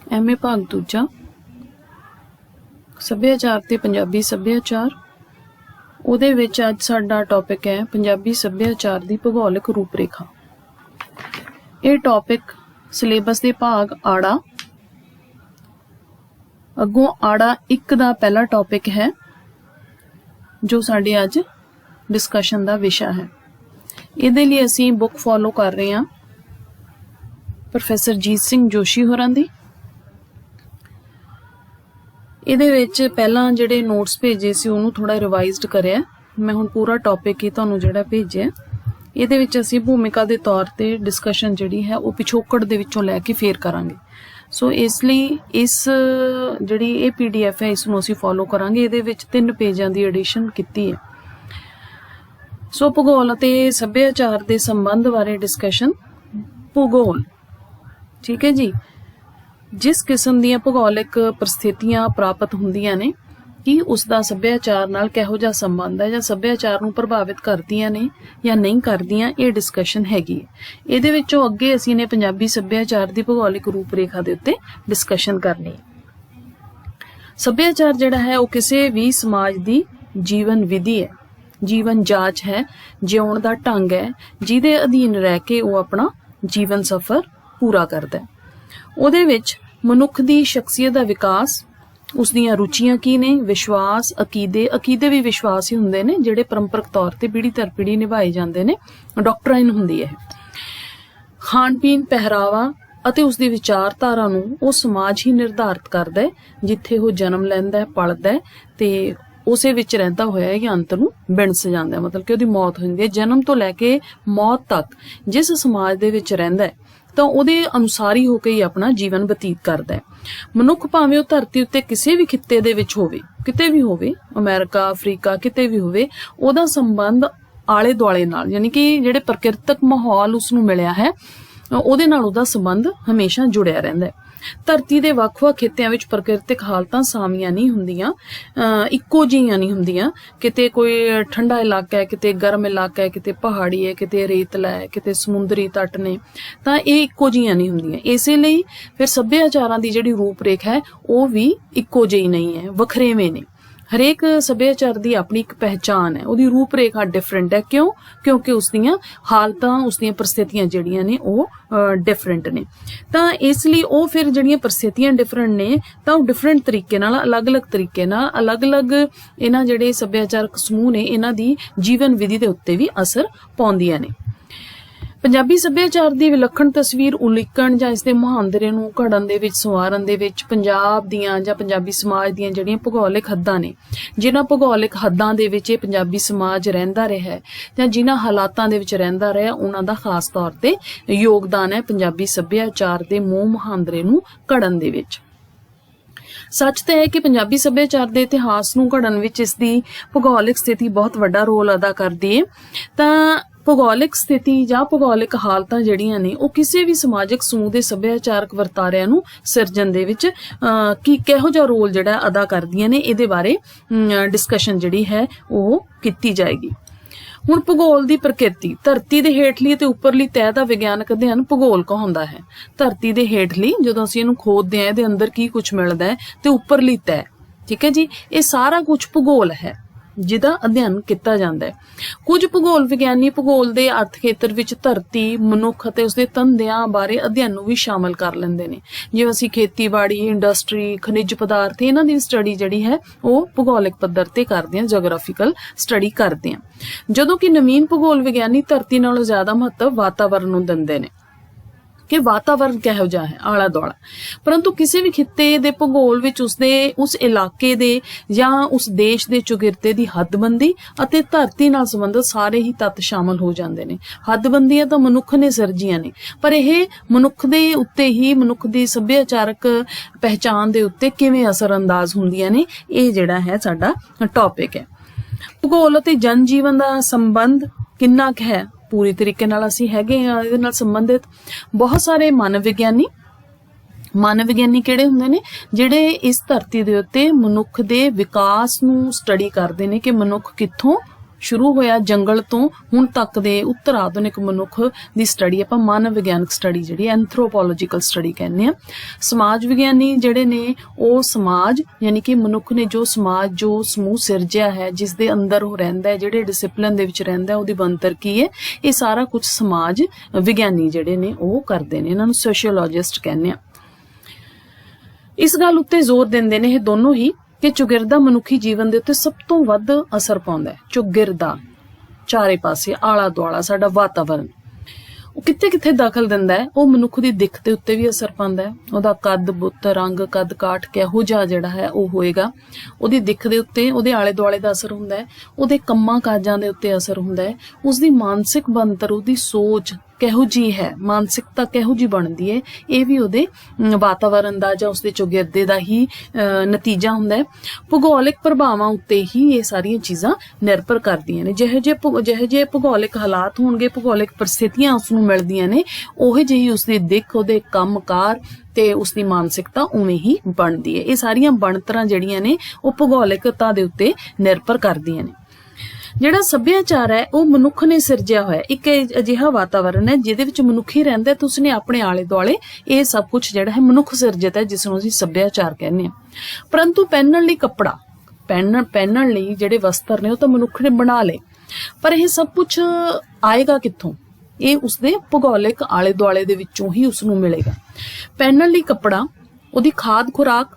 MA ਭਾਗ ਦੂਜਾ ਸੱਭਿਆਚਾਰ ਤੇ ਪੰਜਾਬੀ ਸੱਭਿਆਚਾਰ। ਉਹਦੇ ਵਿੱਚ ਅੱਜ ਸਾਡਾ ਟੌਪਿਕ ਹੈ ਪੰਜਾਬੀ ਸੱਭਿਆਚਾਰ ਦੀ ਭੂਗੋਲਿਕ ਰੂਪਰੇਖਾ। ਇਹ ਟੌਪਿਕ ਸਿਲੇਬਸ ਦੇ ਭਾਗ ਆੜਾ ਅੱਗੋਂ ਆੜਾ 1 ਦਾ ਪਹਿਲਾ ਟੌਪਿਕ ਹੈ ਜੋ ਸਾਡੇ ਅੱਜ ਡਿਸਕਸ਼ਨ ਦਾ ਵਿਸ਼ਾ ਹੈ। ਇਹਦੇ ਲਈ ਅਸੀਂ ਬੁੱਕ ਫੋਲੋ ਕਰ ਰਹੇ ਹਾਂ ਪ੍ਰੋਫੈਸਰ ਜੀਤ ਸਿੰਘ ਜੋਸ਼ੀ ਹੋਰਾਂ ਦੀ। ਇਹਦੇ ਵਿੱਚ ਪਹਿਲਾਂ ਜਿਹੜੇ ਨੋਟਸ ਭੇਜੇ ਸੀ ਉਹਨੂੰ ਥੋੜਾ ਰਿਵਾਈਜ਼ਡ ਕਰਿਆ ਮੈਂ। ਹੁਣ ਪੂਰਾ ਟੌਪਿਕ ਹੀ ਤੁਹਾਨੂੰ ਜਿਹੜਾ ਭੇਜਿਆ ਇਹਦੇ ਵਿੱਚ ਅਸੀਂ ਭੂਮਿਕਾ ਦੇ ਤੌਰ ਤੇ ਡਿਸਕਸ਼ਨ ਜਿਹੜੀ ਹੈ ਉਹ ਪਿਛੋਕੜ ਦੇ ਵਿੱਚੋਂ ਲੈ ਕੇ ਫੇਰ ਕਰਾਂਗੇ। ਸੋ ਇਸ ਲਈ ਇਸ ਜਿਹੜੀ ਇਹ PDF ਹੈ ਇਸ ਨੂੰ ਅਸੀਂ ਫੋਲੋ ਕਰਾਂਗੇ। ਇਹਦੇ ਵਿੱਚ 3 ਪੇਜਾਂ ਦੀ ਐਡੀਸ਼ਨ ਕੀਤੀ ਹੈ। ਸੋ ਭੂਗੋਲ ਅਤੇ ਸੱਭਿਆਚਾਰ ਦੇ ਸੰਬੰਧ ਬਾਰੇ ਡਿਸਕਸ਼ਨ। ਭੂਗੋਲ, ਠੀਕ ਹੈ ਜੀ। ਜਿਸ ਕਿਸਮ ਦੀਆਂ ਭੂਗੋਲਿਕ ਪ੍ਰਸਥਿਤੀਆਂ ਪ੍ਰਾਪਤ ਹੁੰਦੀਆਂ ਨੇ ਕਿ ਉਸ ਦਾ ਸੱਭਿਆਚਾਰ ਨਾਲ ਕਿਹੋ ਜਿਹਾ ਸੰਬੰਧ ਹੈ ਜਾਂ ਸੱਭਿਆਚਾਰ ਨੂੰ ਪ੍ਰਭਾਵਿਤ ਕਰਦੀਆਂ ਨੇ ਜਾਂ ਨਹੀਂ ਕਰਦੀਆਂ, ਇਹ ਡਿਸਕਸ਼ਨ ਹੈਗੀ ਹੈ। ਇਹਦੇ ਵਿੱਚੋਂ ਅੱਗੇ ਅਸੀਂ ਨੇ ਪੰਜਾਬੀ ਸੱਭਿਆਚਾਰ ਦੀ ਭੂਗੋਲਿਕ ਰੂਪਰੇਖਾ ਦੇ ਉੱਤੇ ਡਿਸਕਸ਼ਨ ਕਰਨੀ ਹੈ। ਸੱਭਿਆਚਾਰ ਜਿਹੜਾ ਹੈ ਉਹ ਕਿਸੇ ਵੀ ਸਮਾਜ ਦੀ ਜੀਵਨ ਵਿਧੀ ਹੈ, ਜੀਵਨ ਜਾਚ ਹੈ, ਜਿਉਣ ਦਾ ਢੰਗ ਹੈ, ਜਿਹਦੇ ਅਧੀਨ ਰਹਿ ਕੇ ਉਹ ਆਪਣਾ ਜੀਵਨ ਸਫ਼ਰ ਪੂਰਾ ਕਰਦਾ ਹੈ। ਉਹਦੇ ਵਿੱਚ ਮਨੁੱਖ ਦੀ ਸ਼ਖਸੀਅਤ ਦਾ ਵਿਕਾਸ, ਉਸ ਦੀਆਂ ਰੁਚੀਆਂ ਕੀ ਨੇ, ਵਿਸ਼ਵਾਸ, ਅਕੀਦੇ ਵੀ ਵਿਸ਼ਵਾਸ ਹੀ ਹੁੰਦੇ ਨੇ ਜਿਹੜੇ ਪਰੰਪਰਕ ਤੌਰ ਤੇ ਪੀੜ੍ਹੀ ਦਰ ਪੀੜ੍ਹੀ ਨਿਭਾਏ ਜਾਂਦੇ ਨੇ। ਡਾਕਟਰਾਈਨ ਹੁੰਦੀ ਹੈ। ਖਾਣ ਪੀਣ, ਪਹਿਰਾਵਾ ਅਤੇ ਉਸਦੀ ਵਿਚਾਰਧਾਰਾ ਨੂੰ ਉਹ ਸਮਾਜ ਹੀ ਨਿਰਧਾਰਿਤ ਕਰਦਾ ਹੈ ਜਿੱਥੇ ਉਹ ਜਨਮ ਲੈਂਦਾ ਹੈ, ਪਲਦਾ ਹੈ ਤੇ ਉਸੇ ਵਿੱਚ ਰਹਿੰਦਾ ਹੋਇਆ ਇਹ ਅੰਤ ਨੂੰ ਬਿਣਸ ਜਾਂਦਾ, ਮਤਲਬ ਕਿ ਉਹਦੀ ਮੌਤ ਹੋ ਜਾਂਦੀ ਹੈ। ਜਨਮ ਤੋਂ ਲੈ ਕੇ ਮੌਤ ਤੱਕ ਜਿਸ ਸਮਾਜ ਦੇ ਵਿੱਚ ਰਹਿੰਦਾ ਹੈ ਤਾਂ ਉਹਦੇ ਅਨੁਸਾਰ ਹੀ ਹੋ ਕੇ ਹੀ ਆਪਣਾ ਜੀਵਨ ਬਤੀਤ ਕਰਦਾ ਹੈ। ਮਨੁੱਖ ਭਾਵੇਂ ਉਹ ਧਰਤੀ ਉੱਤੇ ਕਿਸੇ ਵੀ ਖਿੱਤੇ ਦੇ ਵਿੱਚ ਹੋਵੇ, ਕਿਤੇ ਵੀ ਹੋਵੇ, ਅਮਰੀਕਾ, ਅਫਰੀਕਾ, ਕਿਤੇ ਵੀ ਹੋਵੇ, ਉਹਦਾ ਸੰਬੰਧ ਆਲੇ ਦੁਆਲੇ ਨਾਲ, ਯਾਨੀ ਕਿ ਜਿਹੜੇ ਪ੍ਰਕਿਰਤਕ ਮਾਹੌਲ ਉਸਨੂੰ ਮਿਲਿਆ ਹੈ ਉਹਦੇ ਨਾਲ ਉਹਦਾ ਸੰਬੰਧ ਹਮੇਸ਼ਾ ਜੁੜਿਆ ਰਹਿੰਦਾ ਹੈ। ਧਰਤੀ ਦੇ ਵੱਖ-ਵੱਖ ਖਿੱਤਿਆਂ ਵਿੱਚ ਪ੍ਰਕਿਰਤਿਕ ਹਾਲਤਾਂ ਸਾਮੀਆਂ ਨਹੀਂ ਹੁੰਦੀਆਂ, ਇੱਕੋ ਜਿਹੀਆਂ ਨਹੀਂ ਹੁੰਦੀਆਂ। ਕਿਤੇ ਕੋਈ ਠੰਡਾ ਇਲਾਕਾ ਹੈ, ਕਿਤੇ ਗਰਮ ਇਲਾਕਾ ਹੈ, ਕਿਤੇ ਪਹਾੜੀ ਹੈ, ਕਿਤੇ ਰੇਤਲਾ ਹੈ, ਕਿਤੇ ਸਮੁੰਦਰੀ ਤੱਟ ਨੇ, ਤਾਂ ਇਹ ਇੱਕੋ ਜਿਹੀਆਂ ਨਹੀਂ ਹੁੰਦੀਆਂ। ਇਸੇ ਲਈ ਫਿਰ ਸੱਭਿਆਚਾਰਾਂ ਦੀ ਜਿਹੜੀ ਰੂਪਰੇਖਾ ਹੈ ਉਹ ਵੀ ਇੱਕੋ ਜਿਹੀ ਨਹੀਂ ਹੈ, ਵੱਖਰੇਵੇਂ ਨੇ। ਹਰੇਕ ਸੱਭਿਆਚਾਰ ਦੀ ਆਪਣੀ ਇੱਕ ਪਹਿਚਾਣ ਹੈ, ਉਹਦੀ ਰੂਪਰੇਖਾ ਡਿਫਰੈਂਟ ਹੈ। ਕਿਉਂਕਿ ਉਸਦੀਆਂ ਹਾਲਤਾਂ, ਉਸਦੀਆਂ ਪ੍ਰਸਥਿਤੀਆਂ ਜਿਹੜੀਆਂ ਨੇ ਉਹ ਡਿਫਰੈਂਟ ਨੇ। ਤਾਂ ਇਸ ਲਈ ਉਹ ਫਿਰ ਜਿਹੜੀਆਂ ਪ੍ਰਸਥਿਤੀਆਂ ਡਿਫਰੈਂਟ ਨੇ ਤਾਂ ਉਹ ਡਿਫਰੈਂਟ ਤਰੀਕੇ ਨਾਲ, ਅਲੱਗ-ਅਲੱਗ ਤਰੀਕੇ ਨਾਲ, ਅਲੱਗ-ਅਲੱਗ ਇਹਨਾਂ ਜਿਹੜੇ ਸੱਭਿਆਚਾਰਕ ਸਮੂਹ ਨੇ ਇਹਨਾਂ ਦੀ ਜੀਵਨ ਵਿਧੀ ਦੇ ਉੱਤੇ ਵੀ ਅਸਰ ਪਾਉਂਦੀਆਂ ਨੇ। ਪੰਜਾਬੀ ਸੱਭਿਆਚਾਰ ਦੀ ਵਿਲੱਖਣ ਤਸਵੀਰ ਉਲੀਕਣ ਜਾਂ ਇਸਦੇ ਮੁਹਾਂਦਰੇ ਨੂੰ ਘੜਨ ਦੇ ਵਿੱਚ, ਸੰਵਾਰਨ ਦੇ ਵਿੱਚ ਪੰਜਾਬ ਦੀਆਂ ਜਾਂ ਪੰਜਾਬੀ ਸਮਾਜ ਦੀਆਂ ਜਿਹੜੀਆਂ ਭੂਗੋਲਿਕ ਹੱਦਾਂ ਨੇ, ਜਿਨ੍ਹਾਂ ਭੂਗੋਲਿਕ ਹੱਦਾਂ ਦੇ ਵਿੱਚ ਇਹ ਪੰਜਾਬੀ ਸਮਾਜ ਰਹਿੰਦਾ ਰਿਹਾ ਹੈ ਜਾਂ ਜਿਨ੍ਹਾਂ ਹਾਲਾਤਾਂ ਦੇ ਵਿੱਚ ਰਹਿੰਦਾ ਰਿਹਾ, ਉਹਨਾਂ ਦਾ ਖਾਸ ਤੌਰ ਤੇ ਯੋਗਦਾਨ ਹੈ ਪੰਜਾਬੀ ਸੱਭਿਆਚਾਰ ਦੇ ਮੂੰਹ ਮੁਹਾਂਦਰੇ ਨੂੰ ਘੜਨ ਦੇ ਵਿੱਚ। ਸੱਚ ਤਾਂ ਹੈ ਕਿ ਪੰਜਾਬੀ ਸੱਭਿਆਚਾਰ ਦੇ ਇਤਿਹਾਸ ਨੂੰ ਘੜਨ ਵਿੱਚ ਇਸ ਦੀ ਭੂਗੋਲਿਕ ਸਥਿਤੀ ਬਹੁਤ ਵੱਡਾ ਰੋਲ ਅਦਾ ਕਰਦੀ ਹੈ। ਤਾਂ ਭੂਗੋਲਿਕ ਸਥਿਤੀ ਜਾਂ ਭੂਗੋਲਿਕ ਹਾਲਤਾਂ ਜਿਹੜੀਆਂ ਨੇ ਉਹ ਕਿਸੇ ਵੀ ਸਮਾਜਿਕ ਸਮੂਹ ਦੇ ਸੱਭਿਆਚਾਰਕ ਵਰਤਾਰਿਆਂ ਨੂੰ ਸਿਰਜਣ ਦੇ ਵਿੱਚ ਕਿਹੋ ਜਿਹਾ ਰੋਲ ਜਿਹੜਾ ਅਦਾ ਕਰਦੀਆਂ ਨੇ, ਇਹਦੇ ਬਾਰੇ ਡਿਸਕਸ਼ਨ ਜਿਹੜੀ ਹੈ ਉਹ ਕੀਤੀ ਜਾਏਗੀ। ਹੁਣ ਭੂਗੋਲ ਦੀ ਪ੍ਰਕਿਰਤੀ। ਧਰਤੀ ਦੇ ਹੇਠਲੀ ਅਤੇ ਉੱਪਰਲੀ ਤਹਿ ਦਾ ਵਿਗਿਆਨਕ ਅਧਿਐਨ ਭੂਗੋਲ ਕਹਾਉਂਦਾ ਹੈ। ਧਰਤੀ ਦੇ ਹੇਠਲੀ, ਜਦੋਂ ਅਸੀਂ ਇਹਨੂੰ ਖੋਦਦੇ ਹਾਂ, ਇਹਦੇ ਅੰਦਰ ਕੀ ਕੁਝ ਮਿਲਦਾ ਹੈ, ਤੇ ਉੱਪਰਲੀ ਤਹਿ, ਠੀਕ ਹੈ ਜੀ, ਇਹ ਸਾਰਾ ਕੁਝ ਭੂਗੋਲ ਹੈ ਜਿਹਦਾ ਅਧਿਐਨ ਕੀਤਾ ਜਾਂਦਾ ਹੈ। ਕੁਝ ਭੂਗੋਲ ਵਿਗਿਆਨੀ ਭੂਗੋਲ ਦੇ ਅਰਥ ਖੇਤਰ ਵਿੱਚ ਧਰਤੀ, ਮਨੁੱਖ ਅਤੇ ਉਸਦੇ ਧੰਦਿਆਂ ਬਾਰੇ ਅਧਿਐਨ ਨੂੰ ਵੀ ਸ਼ਾਮਲ ਕਰ ਲੈਂਦੇ ਨੇ। ਜਿਵੇਂ ਅਸੀਂ ਖੇਤੀਬਾੜੀ, ਇੰਡਸਟਰੀ, ਖਣਿਜ ਪਦਾਰਥ, ਇਹਨਾਂ ਦੀ ਸਟੱਡੀ ਜਿਹੜੀ ਹੈ ਉਹ ਭੂਗੋਲਿਕ ਪੱਧਰ ਤੇ ਕਰਦੇ ਹਾਂ, ਜੀਓਗ੍ਰਾਫੀਕਲ ਸਟੱਡੀ ਕਰਦੇ ਹਾਂ। ਜਦੋਂ ਕਿ ਨਵੀਨ ਭੂਗੋਲ ਵਿਗਿਆਨੀ ਧਰਤੀ ਨਾਲੋਂ ਜ਼ਿਆਦਾ ਮਹੱਤਵ ਵਾਤਾਵਰਣ ਨੂੰ ਦਿੰਦੇ ਨੇ ਕਿ ਵਾਤਾਵਰਣ ਕਿਹੋ ਜਿਹਾ ਹੈ ਆਲਾ ਦੁਆਲਾ। ਪਰੰਤੂ ਕਿਸੇ ਵੀ ਖਿੱਤੇ ਦੇ ਭੂਗੋਲ ਵਿੱਚ ਉਸ ਇਲਾਕੇ ਦੇ ਜਾਂ ਉਸ ਦੇਸ਼ ਦੇ ਚੁਗਿਰਦੇ ਦੀ ਹੱਦਬੰਦੀ ਅਤੇ ਧਰਤੀ ਨਾਲ ਸੰਬੰਧਿਤ ਸਾਰੇ ਹੀ ਤੱਤ ਸ਼ਾਮਲ ਹੋ ਜਾਂਦੇ ਨੇ। ਹੱਦਬੰਦੀਆਂ ਤਾਂ ਮਨੁੱਖ ਨੇ ਸਿਰਜੀਆਂ ਨੇ, ਪਰ ਇਹ ਮਨੁੱਖ ਦੇ ਉੱਤੇ ਹੀ, ਮਨੁੱਖ ਦੀ ਸੱਭਿਆਚਾਰਕ ਪਹਿਚਾਣ ਦੇ ਉੱਤੇ ਕਿਵੇਂ ਅਸਰਅੰਦਾਜ਼ ਹੁੰਦੀਆਂ ਨੇ, ਇਹ ਜਿਹੜਾ ਹੈ ਸਾਡਾ ਟੌਪਿਕ ਹੈ। ਭੂਗੋਲ ਅਤੇ ਜਨ ਜੀਵਨ ਦਾ ਸੰਬੰਧ ਕਿੰਨਾ ਕੁ ਹੈ, ਪੂਰੀ ਤਰੀਕੇ ਨਾਲ ਅਸੀਂ ਹੈਗੇ ਹਾਂ ਇਹਦੇ ਨਾਲ ਸੰਬੰਧਿਤ। ਬਹੁਤ ਸਾਰੇ ਮਾਨਵ ਵਿਗਿਆਨੀ ਕਿਹੜੇ ਹੁੰਦੇ ਨੇ, ਜਿਹੜੇ ਇਸ ਧਰਤੀ ਦੇ ਉੱਤੇ ਮਨੁੱਖ ਦੇ ਵਿਕਾਸ ਨੂੰ ਸਟੱਡੀ ਕਰਦੇ ਨੇ ਕਿ ਮਨੁੱਖ ਕਿੱਥੋਂ ਸ਼ੁਰੂ ਹੋਇਆ ਜੰਗਲ ਤੋਂ ਹੁਣ ਤੱਕ ਦੇ ਉੱਤਰ ਆਧੁਨਿਕ ਮਨੁੱਖ ਦੀ ਸਟੱਡੀ ਆਪਾਂ ਮਨ ਵਿਗਿਆਨਕ ਸਟੱਡੀ ਜਿਹੜੀ ਐਂਥਰੋਪੋਲੋਜੀਕਲ ਸਟੱਡੀ ਕਹਿੰਦੇ ਆ। ਸਮਾਜ ਵਿਗਿਆਨੀ ਜਿਹੜੇ ਨੇ ਉਹ ਸਮਾਜ ਯਾਨੀ ਕਿ ਮਨੁੱਖ ਨੇ ਜੋ ਸਮਾਜ ਜੋ ਸਮੂਹ ਸਿਰਜਿਆ ਹੈ ਜਿਸ ਦੇ ਅੰਦਰ ਉਹ ਰਹਿੰਦਾ ਹੈ, ਜਿਹੜੇ ਡਿਸਪਲਿਨ ਦੇ ਵਿੱਚ ਰਹਿੰਦਾ ਹੈ, ਉਹਦੀ ਬਣਤਰ ਕੀ ਹੈ, ਇਹ ਸਾਰਾ ਕੁਝ ਸਮਾਜ ਵਿਗਿਆਨੀ ਜਿਹੜੇ ਨੇ ਉਹ ਕਰਦੇ ਨੇ। ਇਹਨਾਂ ਨੂੰ ਸੋਸ਼ੀਓਲੋਜਿਸਟ ਕਹਿੰਦੇ ਆ। ਇਸ ਗੱਲ ਉੱਤੇ ਜ਼ੋਰ ਦਿੰਦੇ ਨੇ ਇਹ ਦੋਨੋਂ ਹੀ ਕਿ ਚੌਗਿਰਦਾ ਮਨੁੱਖੀ ਜੀਵਨ ਦੇ ਉੱਤੇ ਸਭ ਤੋਂ ਵੱਧ ਅਸਰ ਪਾਉਂਦਾ ਹੈ। ਚੌਗਿਰਦਾ ਚਾਰੇ ਪਾਸੇ ਆਲਾ ਦੁਆਲਾ ਸਾਡਾ ਵਾਤਾਵਰਨ ਉਹ ਕਿੱਥੇ ਕਿੱਥੇ ਦਖਲ ਦਿੰਦਾ ਹੈ। ਉਹ ਮਨੁੱਖ ਦੀ ਦਿੱਖ ਦੇ ਉੱਤੇ ਵੀ ਅਸਰ ਪਾਉਂਦਾ ਹੈ। ਉਹਦਾ ਕੱਦ ਬੁੱਤ ਰੰਗ ਕੱਦ ਕਾਠ ਕਿਹੋ ਜਿਹਾ ਜਿਹੜਾ ਹੈ ਉਹ ਹੋਏਗਾ, ਉਹਦੀ ਦਿੱਖ ਦੇ ਉੱਤੇ ਉਹਦੇ ਆਲੇ ਦੁਆਲੇ ਦਾ ਅਸਰ ਹੁੰਦਾ ਹੈ। ਉਹਦੇ ਕੰਮਾਂ ਕਾਜਾਂ ਦੇ ਉੱਤੇ ਅਸਰ ਹੁੰਦਾ ਹੈ। ਉਸਦੀ ਮਾਨਸਿਕ ਬਣਤਰ ਉਹਦੀ ਸੋਚ ਕਿਹੋ ਜਿਹੀ ਹੈ, ਮਾਨਸਿਕਤਾ ਕਿਹੋ ਜਿਹੀ ਬਣਦੀ ਹੈ, ਇਹ ਵੀ ਉਹਦੇ ਵਾਤਾਵਰਨ ਦਾ ਜਾਂ ਉਸਦੇ ਚੌਗਿਰਦੇ ਦਾ ਹੀ ਨਤੀਜਾ ਹੁੰਦਾ ਹੈ। ਭੂਗੋਲਿਕ ਪ੍ਰਭਾਵਾਂ ਉੱਤੇ ਹੀ ਇਹ ਸਾਰੀਆਂ ਚੀਜ਼ਾਂ ਨਿਰਭਰ ਕਰਦੀਆਂ ਨੇ। ਜਿਹੇ ਜਿਹੇ ਭੂਗੋਲਿਕ ਹਾਲਾਤ ਹੋਣਗੇ, ਭੂਗੋਲਿਕ ਪਰਿਸਥਿਤੀਆਂ ਉਸਨੂੰ ਮਿਲਦੀਆਂ ਨੇ, ਉਹੇ ਜਿਹੀ ਉਸਦੀ ਦਿੱਖ ਉਹਦੇ ਕੰਮਕਾਰ ਤੇ ਉਸਦੀ ਮਾਨਸਿਕਤਾ ਉਵੇਂ ਹੀ ਬਣਦੀ ਹੈ। ਇਹ ਸਾਰੀਆਂ ਬਣਤਰਾਂ ਜਿਹੜੀਆਂ ਨੇ ਉਹ ਭੂਗੋਲਿਕਤਾ ਦੇ ਉੱਤੇ ਨਿਰਭਰ ਕਰਦੀਆਂ ਨੇ। ਜਿਹੜਾ ਸੱਭਿਆਚਾਰ ਹੈ ਉਹ ਮਨੁੱਖ ਨੇ ਸਿਰਜਿਆ ਹੋਇਆ ਇੱਕ ਅਜਿਹਾ ਵਾਤਾਵਰਨ ਹੈ ਜਿਹਦੇ ਵਿੱਚ ਮਨੁੱਖ ਹੀ ਰਹਿੰਦਾ ਤੇ ਉਸਨੇ ਆਪਣੇ ਆਲੇ ਦੁਆਲੇ ਇਹ ਸਭ ਕੁਝ ਜਿਹੜਾ ਹੈ ਮਨੁੱਖ ਸਿਰਜਿਤ ਹੈ, ਜਿਸ ਨੂੰ ਅਸੀਂ ਸੱਭਿਆਚਾਰ ਕਹਿੰਦੇ ਹਾਂ। ਪਰੰਤੂ ਪਹਿਨਣ ਲਈ ਕੱਪੜਾ ਪਹਿਨਣ ਲਈ ਜਿਹੜੇ ਵਸਤਰ ਨੇ ਉਹ ਤਾਂ ਮਨੁੱਖ ਨੇ ਬਣਾ ਲਏ, ਪਰ ਇਹ ਸਭ ਕੁਝ ਆਏਗਾ ਕਿੱਥੋਂ? ਇਹ ਉਸਦੇ ਭੂਗੋਲਿਕ ਆਲੇ ਦੁਆਲੇ ਦੇ ਵਿੱਚੋਂ ਹੀ ਉਸਨੂੰ ਮਿਲੇਗਾ। ਪਹਿਨਣ ਲਈ ਕੱਪੜਾ, ਉਹਦੀ ਖਾਦ ਖੁਰਾਕ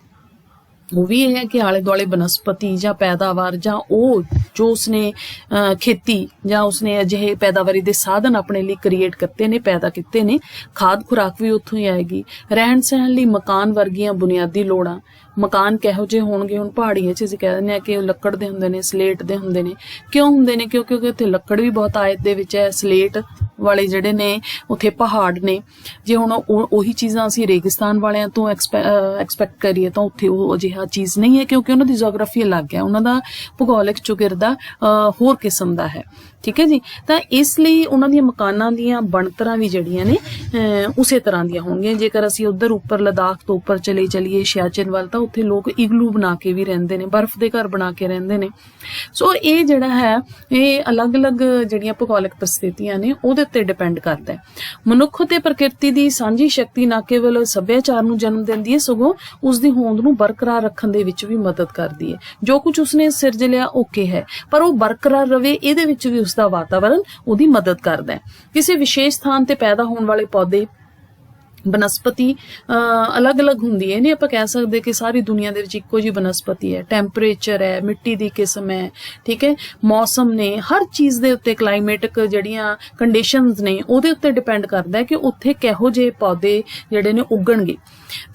ਉਹ ਵੀ ਇਹ ਹੈ ਕਿ ਆਲੇ ਦੁਆਲੇ ਬਨਸਪਤੀ ਜਾਂ ਪੈਦਾਵਾਰ ਜਾਂ ਉਹ ਜੋ ਉਸਨੇ ਖੇਤੀ ਜਾਂ ਉਸਨੇ ਅਜਿਹੇ ਪੈਦਾਵਾਰੀ ਦੇ ਸਾਧਨ ਆਪਣੇ ਲਈ ਕ੍ਰੀਏਟ ਕੀਤੇ ਨੇ, ਪੈਦਾ ਕੀਤੇ ਨੇ, ਖਾਦ ਖੁਰਾਕ ਵੀ ਉੱਥੋਂ ਹੀ ਆਏਗੀ। ਰਹਿਣ ਸਹਿਣ ਲਈ ਮਕਾਨ ਵਰਗੀਆਂ ਬੁਨਿਆਦੀ ਲੋੜਾਂ, ਮਕਾਨ ਕਿਹੋ ਜਿਹੇ ਹੋਣਗੇ? ਹੁਣ ਪਹਾੜੀਆਂ 'ਚ ਅਸੀਂ ਕਹਿ ਦਿੰਦੇ ਹਾਂ ਕਿ ਉਹ ਲੱਕੜ ਦੇ ਹੁੰਦੇ ਨੇ, ਸਲੇਟ ਦੇ ਹੁੰਦੇ ਨੇ। ਕਿਉਂ ਹੁੰਦੇ ਨੇ? ਕਿਉਂਕਿ ਉੱਥੇ ਲੱਕੜ ਵੀ ਬਹੁਤ ਆਇਤ ਦੇ ਵਿੱਚ ਹੈ। ਸਲੇਟ ਵਾਲੇ ਜਿਹੜੇ ਨੇ ਉੱਥੇ ਪਹਾੜ ਨੇ। ਜੇ ਹੁਣ ਉਹੀ ਚੀਜ਼ਾਂ ਅਸੀਂ ਰੇਗਿਸਤਾਨ ਵਾਲਿਆਂ ਤੋਂ ਐਕਸਪੈਕਟ ਕਰੀਏ ਤਾਂ ਉੱਥੇ ਉਹ ਅਜਿਹਾ ਚੀਜ਼ ਨਹੀਂ ਹੈ, ਕਿਉਂਕਿ ਉਹਨਾਂ ਦੀ ਜੀਓਗ੍ਰਾਫੀ ਅਲੱਗ ਹੈ, ਉਹਨਾਂ ਦਾ ਭੂਗੋਲਿਕ ਚੌਗਿਰਦਾ ਹੋਰ ਕਿਸਮ ਦਾ ਹੈ। ਠੀਕ ਹੈ ਜੀ। ਤਾਂ ਇਸ ਲਈ ਉਹਨਾਂ ਦੀਆਂ ਮਕਾਨਾਂ ਦੀਆਂ ਬਣਤਰਾਂ ਵੀ ਜਿਹੜੀਆਂ ਨੇ ਉਸੇ ਤਰ੍ਹਾਂ ਦੀਆਂ ਹੋਣਗੀਆਂ। ਜੇਕਰ ਅਸੀਂ ਉੱਧਰ ਉੱਪਰ ਲਦਾਖ ਤੋਂ ਉੱਪਰ ਚਲੀਏ ਸਿਆਚਿਨ ਵੱਲ, ਤਾਂ ਉੱਥੇ ਲੋਕ ਇਗਲੂ ਬਣਾ ਕੇ ਵੀ ਰਹਿੰਦੇ ਨੇ, ਬਰਫ਼ ਦੇ ਘਰ ਬਣਾ ਕੇ ਰਹਿੰਦੇ ਨੇ। ਸੋ ਇਹ ਜਿਹੜਾ ਹੈ ਇਹ ਅਲੱਗ-ਅਲੱਗ ਜਿਹੜੀਆਂ ਭੂਗੋਲਿਕ ਪਰਿਸਥਿਤੀਆਂ ਨੇ ਉਹਦੇ ਉੱਤੇ ਡਿਪੈਂਡ ਕਰਦਾ ਹੈ। ਮਨੁੱਖ ਤੇ ਪ੍ਰਕਿਰਤੀ ਦੀ ਸਾਂਝੀ ਸ਼ਕਤੀ ਨਾ ਕੇਵਲ ਸੱਭਿਆਚਾਰ ਨੂੰ ਜਨਮ ਦਿੰਦੀ ਹੈ, ਸਗੋਂ ਉਸਦੀ ਹੋਂਦ ਨੂੰ ਬਰਕਰਾਰ ਰੱਖਣ ਦੇ ਵਿੱਚ ਵੀ ਮਦਦ ਕਰਦੀ ਹੈ। ਜੋ ਕੁਝ ਉਸਨੇ ਸਿਰਜ ਲਿਆ ਓਕੇ ਹੈ, ਪਰ ਉਹ ਬਰਕਰਾਰ ਰਵੇ ਇਹਦੇ ਵਿੱਚ ਵੀ ਉਸਦਾ ਵਾਤਾਵਰਨ ਉਹਦੀ ਮਦਦ ਕਰਦਾ ਹੈ। ਕਿਸੇ ਵਿਸ਼ੇਸ਼ ਸਥਾਨ ਤੇ ਪੈਦਾ ਹੋਣ ਵਾਲੇ ਪੌਦੇ ਬਨਸਪਤੀ ਅਲੱਗ-ਅਲੱਗ ਹੁੰਦੀ ਹੈ। ਨਹੀਂ ਆਪਾਂ ਕਹਿ ਸਕਦੇ ਕਿ ਸਾਰੀ ਦੁਨੀਆ ਦੇ ਵਿੱਚ ਇੱਕੋ ਜਿਹੀ ਬਨਸਪਤੀ ਹੈ। ਟੈਂਪਰੇਚਰ ਹੈ, ਮਿੱਟੀ ਦੀ ਕਿਸਮ ਹੈ, ਠੀਕ ਹੈ, ਮੌਸਮ ਨੇ, ਹਰ ਚੀਜ਼ ਦੇ ਉੱਤੇ ਕਲਾਈਮੇਟਿਕ ਜਿਹੜੀਆਂ ਕੰਡੀਸ਼ਨਸ ਨੇ ਉਹਦੇ ਉੱਤੇ ਡਿਪੈਂਡ ਕਰਦਾ ਹੈ ਕਿ ਉੱਥੇ ਕਿਹੋ ਜਿਹੇ ਪੌਦੇ ਜਿਹੜੇ ਨੇ ਉੱਗਣਗੇ।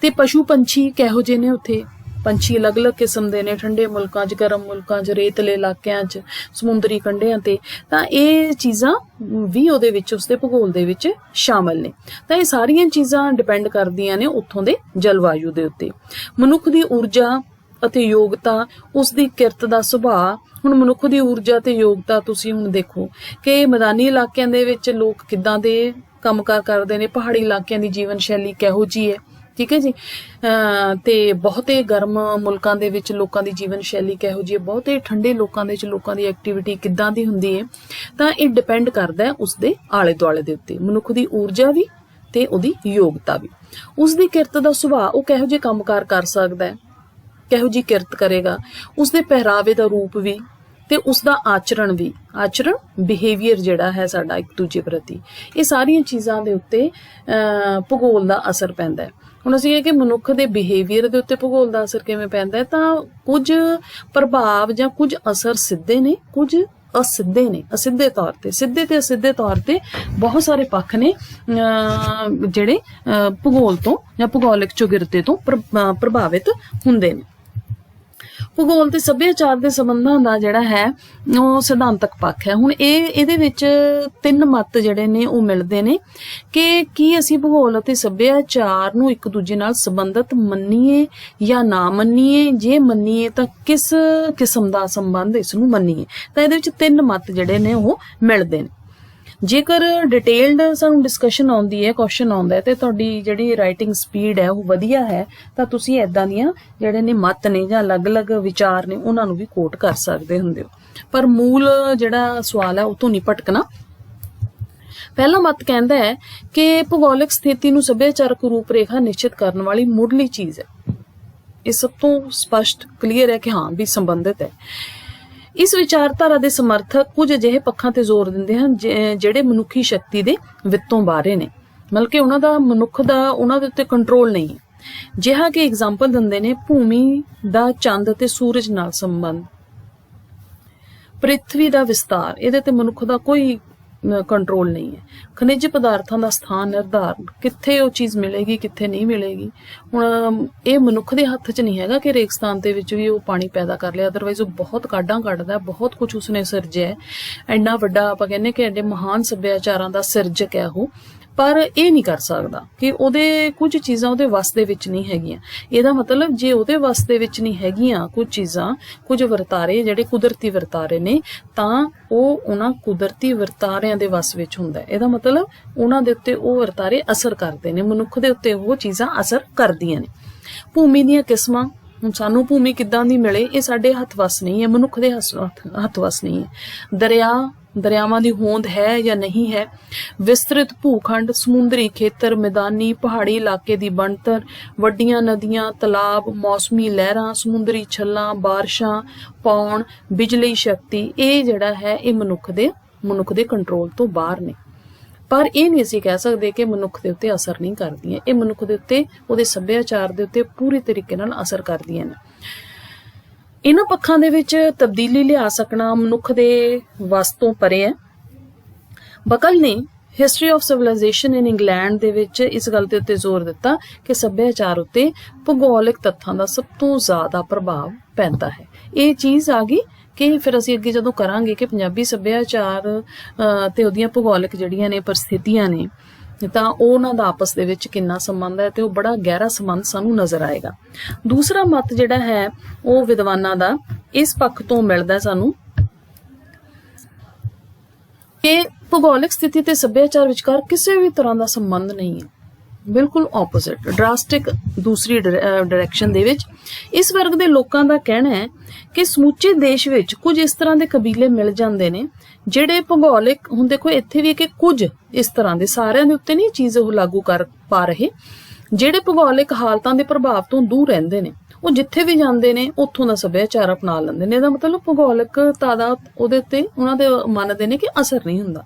ਤੇ ਪਸ਼ੂ ਪੰਛੀ ਕਿਹੋ ਜਿਹੇ ਨੇ ਉੱਥੇ? ਪੰਛੀ ਅਲੱਗ-ਅਲੱਗ ਕਿਸਮ ਦੇ ਨੇ, ਠੰਡੇ ਮੁਲਕਾਂ 'ਚ, ਗਰਮ ਮੁਲਕਾਂ 'ਚ, ਰੇਤਲੇ ਇਲਾਕਿਆਂ 'ਚ, ਸਮੁੰਦਰੀ ਕੰਢਿਆਂ ਤੇ। ਤਾਂ ਇਹ ਚੀਜ਼ਾਂ ਵੀ ਉਹਦੇ ਵਿੱਚ ਉਸਦੇ ਭੂਗੋਲ ਦੇ ਵਿੱਚ ਸ਼ਾਮਲ ਨੇ। ਤਾਂ ਇਹ ਸਾਰੀਆਂ ਚੀਜ਼ਾਂ ਡਿਪੈਂਡ ਕਰਦੀਆਂ ਨੇ ਉੱਥੋਂ ਦੇ ਜਲਵਾਯੂ ਦੇ ਉੱਤੇ। ਮਨੁੱਖ ਦੀ ਊਰਜਾ ਅਤੇ ਯੋਗਤਾ, ਉਸਦੀ ਕਿਰਤ ਦਾ ਸੁਭਾਅ। ਹੁਣ ਮਨੁੱਖ ਦੀ ਊਰਜਾ ਤੇ ਯੋਗਤਾ ਤੁਸੀਂ ਹੁਣ ਦੇਖੋ ਕਿ ਮੈਦਾਨੀ ਇਲਾਕਿਆਂ ਦੇ ਵਿੱਚ ਲੋਕ ਕਿੱਦਾਂ ਦੇ ਕੰਮਕਾਰ ਕਰਦੇ ਨੇ, ਪਹਾੜੀ ਇਲਾਕਿਆਂ ਦੀ ਜੀਵਨ ਸ਼ੈਲੀ ਕਿਹੋ ਜਿਹੀ ਹੈ, ਠੀਕ ਹੈ ਜੀ। ਤੇ ਬਹੁਤੇ ਗਰਮ ਮੁਲਕਾਂ ਦੇ ਵਿੱਚ ਲੋਕਾਂ ਦੀ ਜੀਵਨ ਸ਼ੈਲੀ ਕਿਹੋ ਜਿਹੀ ਹੈ, ਬਹੁਤੇ ਠੰਡੇ ਲੋਕਾਂ ਦੇ ਵਿੱਚ ਲੋਕਾਂ ਦੀ ਐਕਟੀਵਿਟੀ ਕਿੱਦਾਂ ਦੀ ਹੁੰਦੀ ਹੈ। ਤਾਂ ਇਹ ਡਿਪੈਂਡ ਕਰਦਾ ਹੈ ਉਸਦੇ ਆਲੇ ਦੁਆਲੇ ਦੇ ਉੱਤੇ, ਮਨੁੱਖ ਦੀ ਊਰਜਾ ਵੀ ਤੇ ਉਹਦੀ ਯੋਗਤਾ ਵੀ। ਉਸਦੀ ਕਿਰਤ ਦਾ ਸੁਭਾਅ, ਉਹ ਕਿਹੋ ਜਿਹੇ ਕੰਮਕਾਰ ਕਰ ਸਕਦਾ ਹੈ, ਕਿਹੋ ਜਿਹੀ ਕਿਰਤ ਕਰੇਗਾ, ਉਸਦੇ ਪਹਿਰਾਵੇ ਦਾ ਰੂਪ ਵੀ ਤੇ ਉਸਦਾ ਆਚਰਣ ਬਿਹੇਵੀਅਰ ਜਿਹੜਾ ਹੈ ਸਾਡਾ ਇੱਕ ਦੂਜੇ ਪ੍ਰਤੀ। ਇਹ ਸਾਰੀਆਂ ਚੀਜ਼ਾਂ ਦੇ ਉੱਤੇ ਭੂਗੋਲ ਦਾ ਅਸਰ ਪੈਂਦਾ ਹੈ। ਹੁਣ ਅਸੀਂ ਇਹ ਕਿ ਮਨੁੱਖ ਦੇ ਬਿਹੇਵੀਅਰ ਦੇ ਉੱਤੇ ਭੂਗੋਲ ਦਾ ਅਸਰ ਕਿਵੇਂ ਪੈਂਦਾ ਹੈ, ਤਾਂ ਕੁਝ ਪ੍ਰਭਾਵ ਜਾਂ ਕੁਝ ਅਸਰ ਸਿੱਧੇ ਨੇ, ਕੁਝ ਅਸਿੱਧੇ ਨੇ। ਅਸਿੱਧੇ ਤੌਰ ਤੇ, ਸਿੱਧੇ ਤੇ ਅਸਿੱਧੇ ਤੌਰ ਤੇ ਬਹੁਤ ਸਾਰੇ ਪੱਖ ਨੇ ਜਿਹੜੇ ਭੂਗੋਲ ਤੋਂ ਜਾਂ ਭੂਗੋਲਿਕ ਚੌਗਿਰਦੇ ਤੋਂ ਪ੍ਰਭਾਵਿਤ ਹੁੰਦੇ ਨੇ। ਭੂਗੋਲ ਤੇ ਸੱਭਿਆਚਾਰ ਦੇ ਸੰਬੰਧਾਂ ਦਾ ਜਿਹੜਾ ਹੈ ਉਹ ਸਿਧਾਂਤਕ ਪੱਖ ਹੈ। ਹੁਣ ਇਹਦੇ ਵਿੱਚ ਤਿੰਨ ਮੱਤ ਜਿਹੜੇ ਨੇ ਉਹ ਮਿਲਦੇ ਨੇ ਕਿ ਕੀ ਅਸੀਂ ਭੂਗੋਲ ਅਤੇ ਸੱਭਿਆਚਾਰ ਨੂੰ ਇੱਕ ਦੂਜੇ ਨਾਲ ਸੰਬੰਧਿਤ ਮੰਨੀਏ ਜਾਂ ਨਾ ਮੰਨੀਏ। ਜੇ ਮੰਨੀਏ ਤਾਂ ਕਿਸ ਕਿਸਮ ਦਾ ਸੰਬੰਧ ਇਸ ਨੂੰ ਮੰਨੀਏ। ਤਾਂ ਇਹਦੇ ਵਿੱਚ ਤਿੰਨ ਮੱਤ ਜਿਹੜੇ ਨੇ ਉਹ ਮਿਲਦੇ ਨੇ। ਜੇਕਰ ਡਿਟੇਲਡ ਸਾਨੂੰ ਡਿਸਕਸ਼ਨ ਆਉਂਦੀ ਹੈ, ਕੁਐਸਚਨ ਆਉਂਦਾ ਹੈ ਤੇ ਤੁਹਾਡੀ ਜਿਹੜੀ ਰਾਈਟਿੰਗ ਸਪੀਡ ਹੈ ਉਹ ਵਧੀਆ ਹੈ ਤਾਂ ਤੁਸੀਂ ਇਦਾਂ ਦੀਆਂ ਜਿਹੜੇ ਨੇ ਮਤ ਨੇ ਜਾਂ ਅਲੱਗ-ਅਲੱਗ ਵਿਚਾਰ ਨੇ ਉਹਨਾਂ ਨੂੰ ਵੀ ਕੋਟ ਕਰ ਸਕਦੇ ਹੁੰਦੇ ਹੋ। ਪਰ ਮੂਲ ਜਿਹੜਾ ਸਵਾਲ ਹੈ ਉਹ ਤੋਂ ਨਹੀਂ ਭਟਕਣਾ। ਪਹਿਲਾ ਮਤ ਕਹਿੰਦਾ ਹੈ ਕਿ ਭੂਗੋਲਿਕ ਸਥਿਤੀ ਨੂੰ ਸੱਭਿਆਚਾਰਕ ਰੂਪਰੇਖਾ ਨਿਸ਼ਚਿਤ ਕਰਨ ਵਾਲੀ ਮੁੱਢਲੀ ਚੀਜ਼ ਹੈ। ਇਹ ਸਭ ਤੋਂ ਸਪਸ਼ਟ ਕਲੀਅਰ ਹੈ ਕਿ ਹਾਂ ਵੀ ਸੰਬੰਧਿਤ ਹੈ। ਇਸ ਵਿਚਾਰਧਾਰਾ ਦੇ ਸਮਰਥਕ ਕੁਝ ਅਜਿਹੇ ਪੱਖਾਂ ਤੇ ਜ਼ੋਰ ਦਿੰਦੇ ਹਨ ਜਿਹੜੇ ਮਨੁੱਖੀ ਸ਼ਕਤੀ ਦੇ ਵਿੱਤੋਂ ਬਾਹਰੇ ਨੇ, ਮਤਲਬ ਕਿ ਉਹਨਾਂ ਦਾ ਮਨੁੱਖ ਦਾ ਉਹਨਾਂ ਦੇ ਉੱਤੇ ਕੰਟਰੋਲ ਨਹੀਂ ਹੈ। ਜਿਹਾ ਕਿ ਐਗਜ਼ਾਮਪਲ ਦਿੰਦੇ ਨੇ ਭੂਮੀ ਦਾ ਚੰਦ ਅਤੇ ਸੂਰਜ ਨਾਲ ਸੰਬੰਧ, ਪ੍ਰਿਥਵੀ ਦਾ ਵਿਸਤਾਰ, ਇਹਦੇ ਤੇ ਮਨੁੱਖ ਦਾ ਕੋਈ ਕੰਟਰੋਲ ਨਹੀਂ ਹੈ। ਖਣਿਜ ਪਦਾਰਥਾਂ ਦਾ ਸਥਾਨ ਨਿਰਧਾਰਨ, ਕਿੱਥੇ ਉਹ ਚੀਜ਼ ਮਿਲੇਗੀ ਕਿੱਥੇ ਨਹੀਂ ਮਿਲੇਗੀ, ਹੁਣ ਇਹ ਮਨੁੱਖ ਦੇ ਹੱਥ 'ਚ ਨਹੀਂ ਹੈਗਾ ਕਿ ਰੇਗਿਸਤਾਨ ਦੇ ਵਿੱਚ ਵੀ ਉਹ ਪਾਣੀ ਪੈਦਾ ਕਰ ਲਿਆ, ਅਦਰਵਾਈਜ਼ ਉਹ ਬਹੁਤ ਕਾਢਾਂ ਕੱਢਦਾ, ਬਹੁਤ ਕੁਝ ਉਸਨੇ ਸਿਰਜਿਆ, ਇੰਨਾ ਵੱਡਾ ਆਪਾਂ ਕਹਿੰਦੇ ਕਿ ਐਡੇ ਮਹਾਨ ਸੱਭਿਆਚਾਰਾਂ ਦਾ ਸਿਰਜਕ ਹੈ ਉਹ, ਪਰ ਇਹ ਨਹੀਂ ਕਰ ਸਕਦਾ ਕਿ ਉਹਦੇ ਕੁਝ ਚੀਜ਼ਾਂ ਉਹਦੇ ਵੱਸ ਦੇ ਵਿੱਚ ਨਹੀਂ ਹੈਗੀਆਂ। ਇਹਦਾ ਮਤਲਬ ਜੇ ਉਹਦੇ ਵੱਸ ਦੇ ਵਿੱਚ ਨਹੀਂ ਹੈਗੀਆਂ ਕੁਝ ਚੀਜ਼ਾਂ, ਕੁਝ ਵਰਤਾਰੇ ਜਿਹੜੇ ਕੁਦਰਤੀ ਵਰਤਾਰੇ ਨੇ, ਤਾਂ ਉਹ ਉਹਨਾਂ ਕੁਦਰਤੀ ਵਰਤਾਰਿਆਂ ਦੇ ਵੱਸ ਵਿੱਚ ਹੁੰਦਾ। ਇਹਦਾ ਮਤਲਬ ਉਹਨਾਂ ਦੇ ਉੱਤੇ ਉਹ ਵਰਤਾਰੇ ਅਸਰ ਕਰਦੇ ਨੇ, ਮਨੁੱਖ ਦੇ ਉੱਤੇ ਉਹ ਚੀਜ਼ਾਂ ਅਸਰ ਕਰਦੀਆਂ ਨੇ। ਭੂਮੀ ਦੀਆਂ ਕਿਸਮਾਂ, ਹੁਣ ਸਾਨੂੰ ਭੂਮੀ ਕਿੱਦਾਂ ਦੀ ਮਿਲੇ ਇਹ ਸਾਡੇ ਹੱਥ ਵੱਸ ਨਹੀਂ ਹੈ, ਮਨੁੱਖ ਦੇ ਹੱਥ ਵੱਸ ਨਹੀਂ ਹੈ। ਦਰਿਆਵਾਂ ਦੀ ਹੋਂਦ ਹੈ ਜਾਂ ਨਹੀਂ ਹੈ, ਵਿਸਤ੍ਰਿਤ ਭੂਖੰਡ, ਸਮੁੰਦਰੀ ਖੇਤਰ, ਮੈਦਾਨੀ ਪਹਾੜੀ ਇਲਾਕੇ ਦੀ ਬਣਤਰ, ਵੱਡੀਆਂ ਨਦੀਆਂ, ਤਲਾਬ, ਮੌਸਮੀ ਲਹਿਰਾਂ, ਸਮੁੰਦਰੀ ਛੱਲਾਂ, ਬਾਰਿਸ਼ਾਂ, ਪੌਣ, ਬਿਜਲੀ ਸ਼ਕਤੀ, ਇਹ ਜਿਹੜਾ ਹੈ ਇਹ ਮਨੁੱਖ ਦੇ ਕੰਟਰੋਲ ਤੋਂ ਬਾਹਰ ਨੇ। ਪਰ ਇਹ ਨਹੀਂ ਅਸੀਂ ਕਹਿ ਸਕਦੇ ਕਿ ਮਨੁੱਖ ਦੇ ਉੱਤੇ ਅਸਰ ਨਹੀਂ ਕਰਦੀਆਂ, ਇਹ ਮਨੁੱਖ ਦੇ ਉੱਤੇ, ਉਹਦੇ ਸੱਭਿਆਚਾਰ ਦੇ ਉੱਤੇ ਪੂਰੀ ਤਰੀਕੇ ਨਾਲ ਅਸਰ ਕਰਦੀਆਂ ਨੇ। ਇਹਨਾਂ ਪੱਖਾਂ ਦੇ ਵਿੱਚ ਤਬਦੀਲੀ ਲਿਆ ਸਕਣਾ ਮਨੁੱਖ ਦੇ ਵੱਸ ਤੋਂ ਪਰੇ ਹੈ। ਬਕਲ ਨੇ history of civilisation in England ਦੇ ਵਿੱਚ ਇਸ ਗੱਲ ਦੇ ਉੱਤੇ ਜ਼ੋਰ ਦਿੱਤਾ ਕਿ ਸੱਭਿਆਚਾਰ ਉੱਤੇ ਭੂਗੋਲਿਕ ਤੱਥਾਂ ਦਾ ਸਭ ਤੋਂ ਜ਼ਿਆਦਾ ਪ੍ਰਭਾਵ ਪੈਂਦਾ ਹੈ। ਇਹ ਚੀਜ਼ ਆ ਗਈ ਕਿ ਫਿਰ ਅਸੀਂ ਅੱਗੇ ਜਦੋਂ ਕਰਾਂਗੇ ਕਿ ਪੰਜਾਬੀ ਸੱਭਿਆਚਾਰ ਤੇ ਉਹਦੀਆਂ ਭੂਗੋਲਿਕ ਜਿਹੜੀਆਂ ਨੇ ਪਰਿਸਥਿਤੀਆਂ ਨੇ ਤਾਂ ਉਹਨਾਂ ਦਾ ਆਪਸ ਦੇ ਵਿੱਚ ਕਿੰਨਾ ਸੰਬੰਧ ਹੈ ਤੇ ਉਹ ਬੜਾ ਗਹਿਰਾ ਸੰਬੰਧ ਸਾਨੂੰ ਨਜ਼ਰ ਆਏਗਾ। ਦੂਸਰਾ ਮਤ ਜਿਹੜਾ ਹੈ ਉਹ ਵਿਦਵਾਨਾਂ ਦਾ ਇਸ ਪੱਖ ਤੋਂ ਮਿਲਦਾ ਸਾਨੂੰ ਕਿ ਭੂਗੋਲਿਕ ਸਥਿਤੀ ਤੇ ਸੱਭਿਆਚਾਰ ਵਿਚਕਾਰ ਕਿਸੇ ਵੀ ਤਰ੍ਹਾਂ ਦਾ ਸੰਬੰਧ ਨਹੀਂ ਹੈ, ਬਿਲਕੁਲ ਆਪੋਜ਼ਿਟ, ਡਰਾਸਟਿਕ ਦੂਸਰੀ ਡਾਇਰੈਕਸ਼ਨ ਦੇ ਵਿੱਚ। ਇਸ ਵਰਗ ਦੇ ਲੋਕਾਂ ਦਾ ਕਹਿਣਾ ਹੈ ਕਿ ਸਮੁੱਚੇ ਦੇਸ਼ ਵਿੱਚ ਕੁਝ ਇਸ ਤਰ੍ਹਾਂ ਦੇ ਕਬੀਲੇ ਮਿਲ ਜਾਂਦੇ ਨੇ ਜਿਹੜੇ ਭੂਗੋਲਿਕ, ਹੁਣ ਦੇਖੋ ਇੱਥੇ ਵੀ ਕਿ ਕੁਝ ਇਸ ਤਰ੍ਹਾਂ ਦੇ, ਸਾਰਿਆਂ ਦੇ ਉੱਤੇ ਨਹੀਂ ਚੀਜ਼ ਉਹ ਲਾਗੂ ਕਰ ਪਾ ਰਹੇ, ਜਿਹੜੇ ਭੂਗੋਲਿਕ ਹਾਲਤਾਂ ਦੇ ਪ੍ਰਭਾਵ ਤੋਂ ਦੂਰ ਰਹਿੰਦੇ ਨੇ, ਉਹ ਜਿੱਥੇ ਵੀ ਜਾਂਦੇ ਨੇ ਉੱਥੋਂ ਦਾ ਸੱਭਿਆਚਾਰ ਅਪਣਾ ਲੈਂਦੇ ਨੇ। ਇਹਦਾ ਮਤਲਬ ਭੂਗੋਲਿਕਤਾ ਦਾ ਉਹਦੇ ਉੱਤੇ ਉਹਨਾਂ ਦੇ ਮੰਨਦੇ ਨੇ ਕਿ ਅਸਰ ਨਹੀਂ ਹੁੰਦਾ।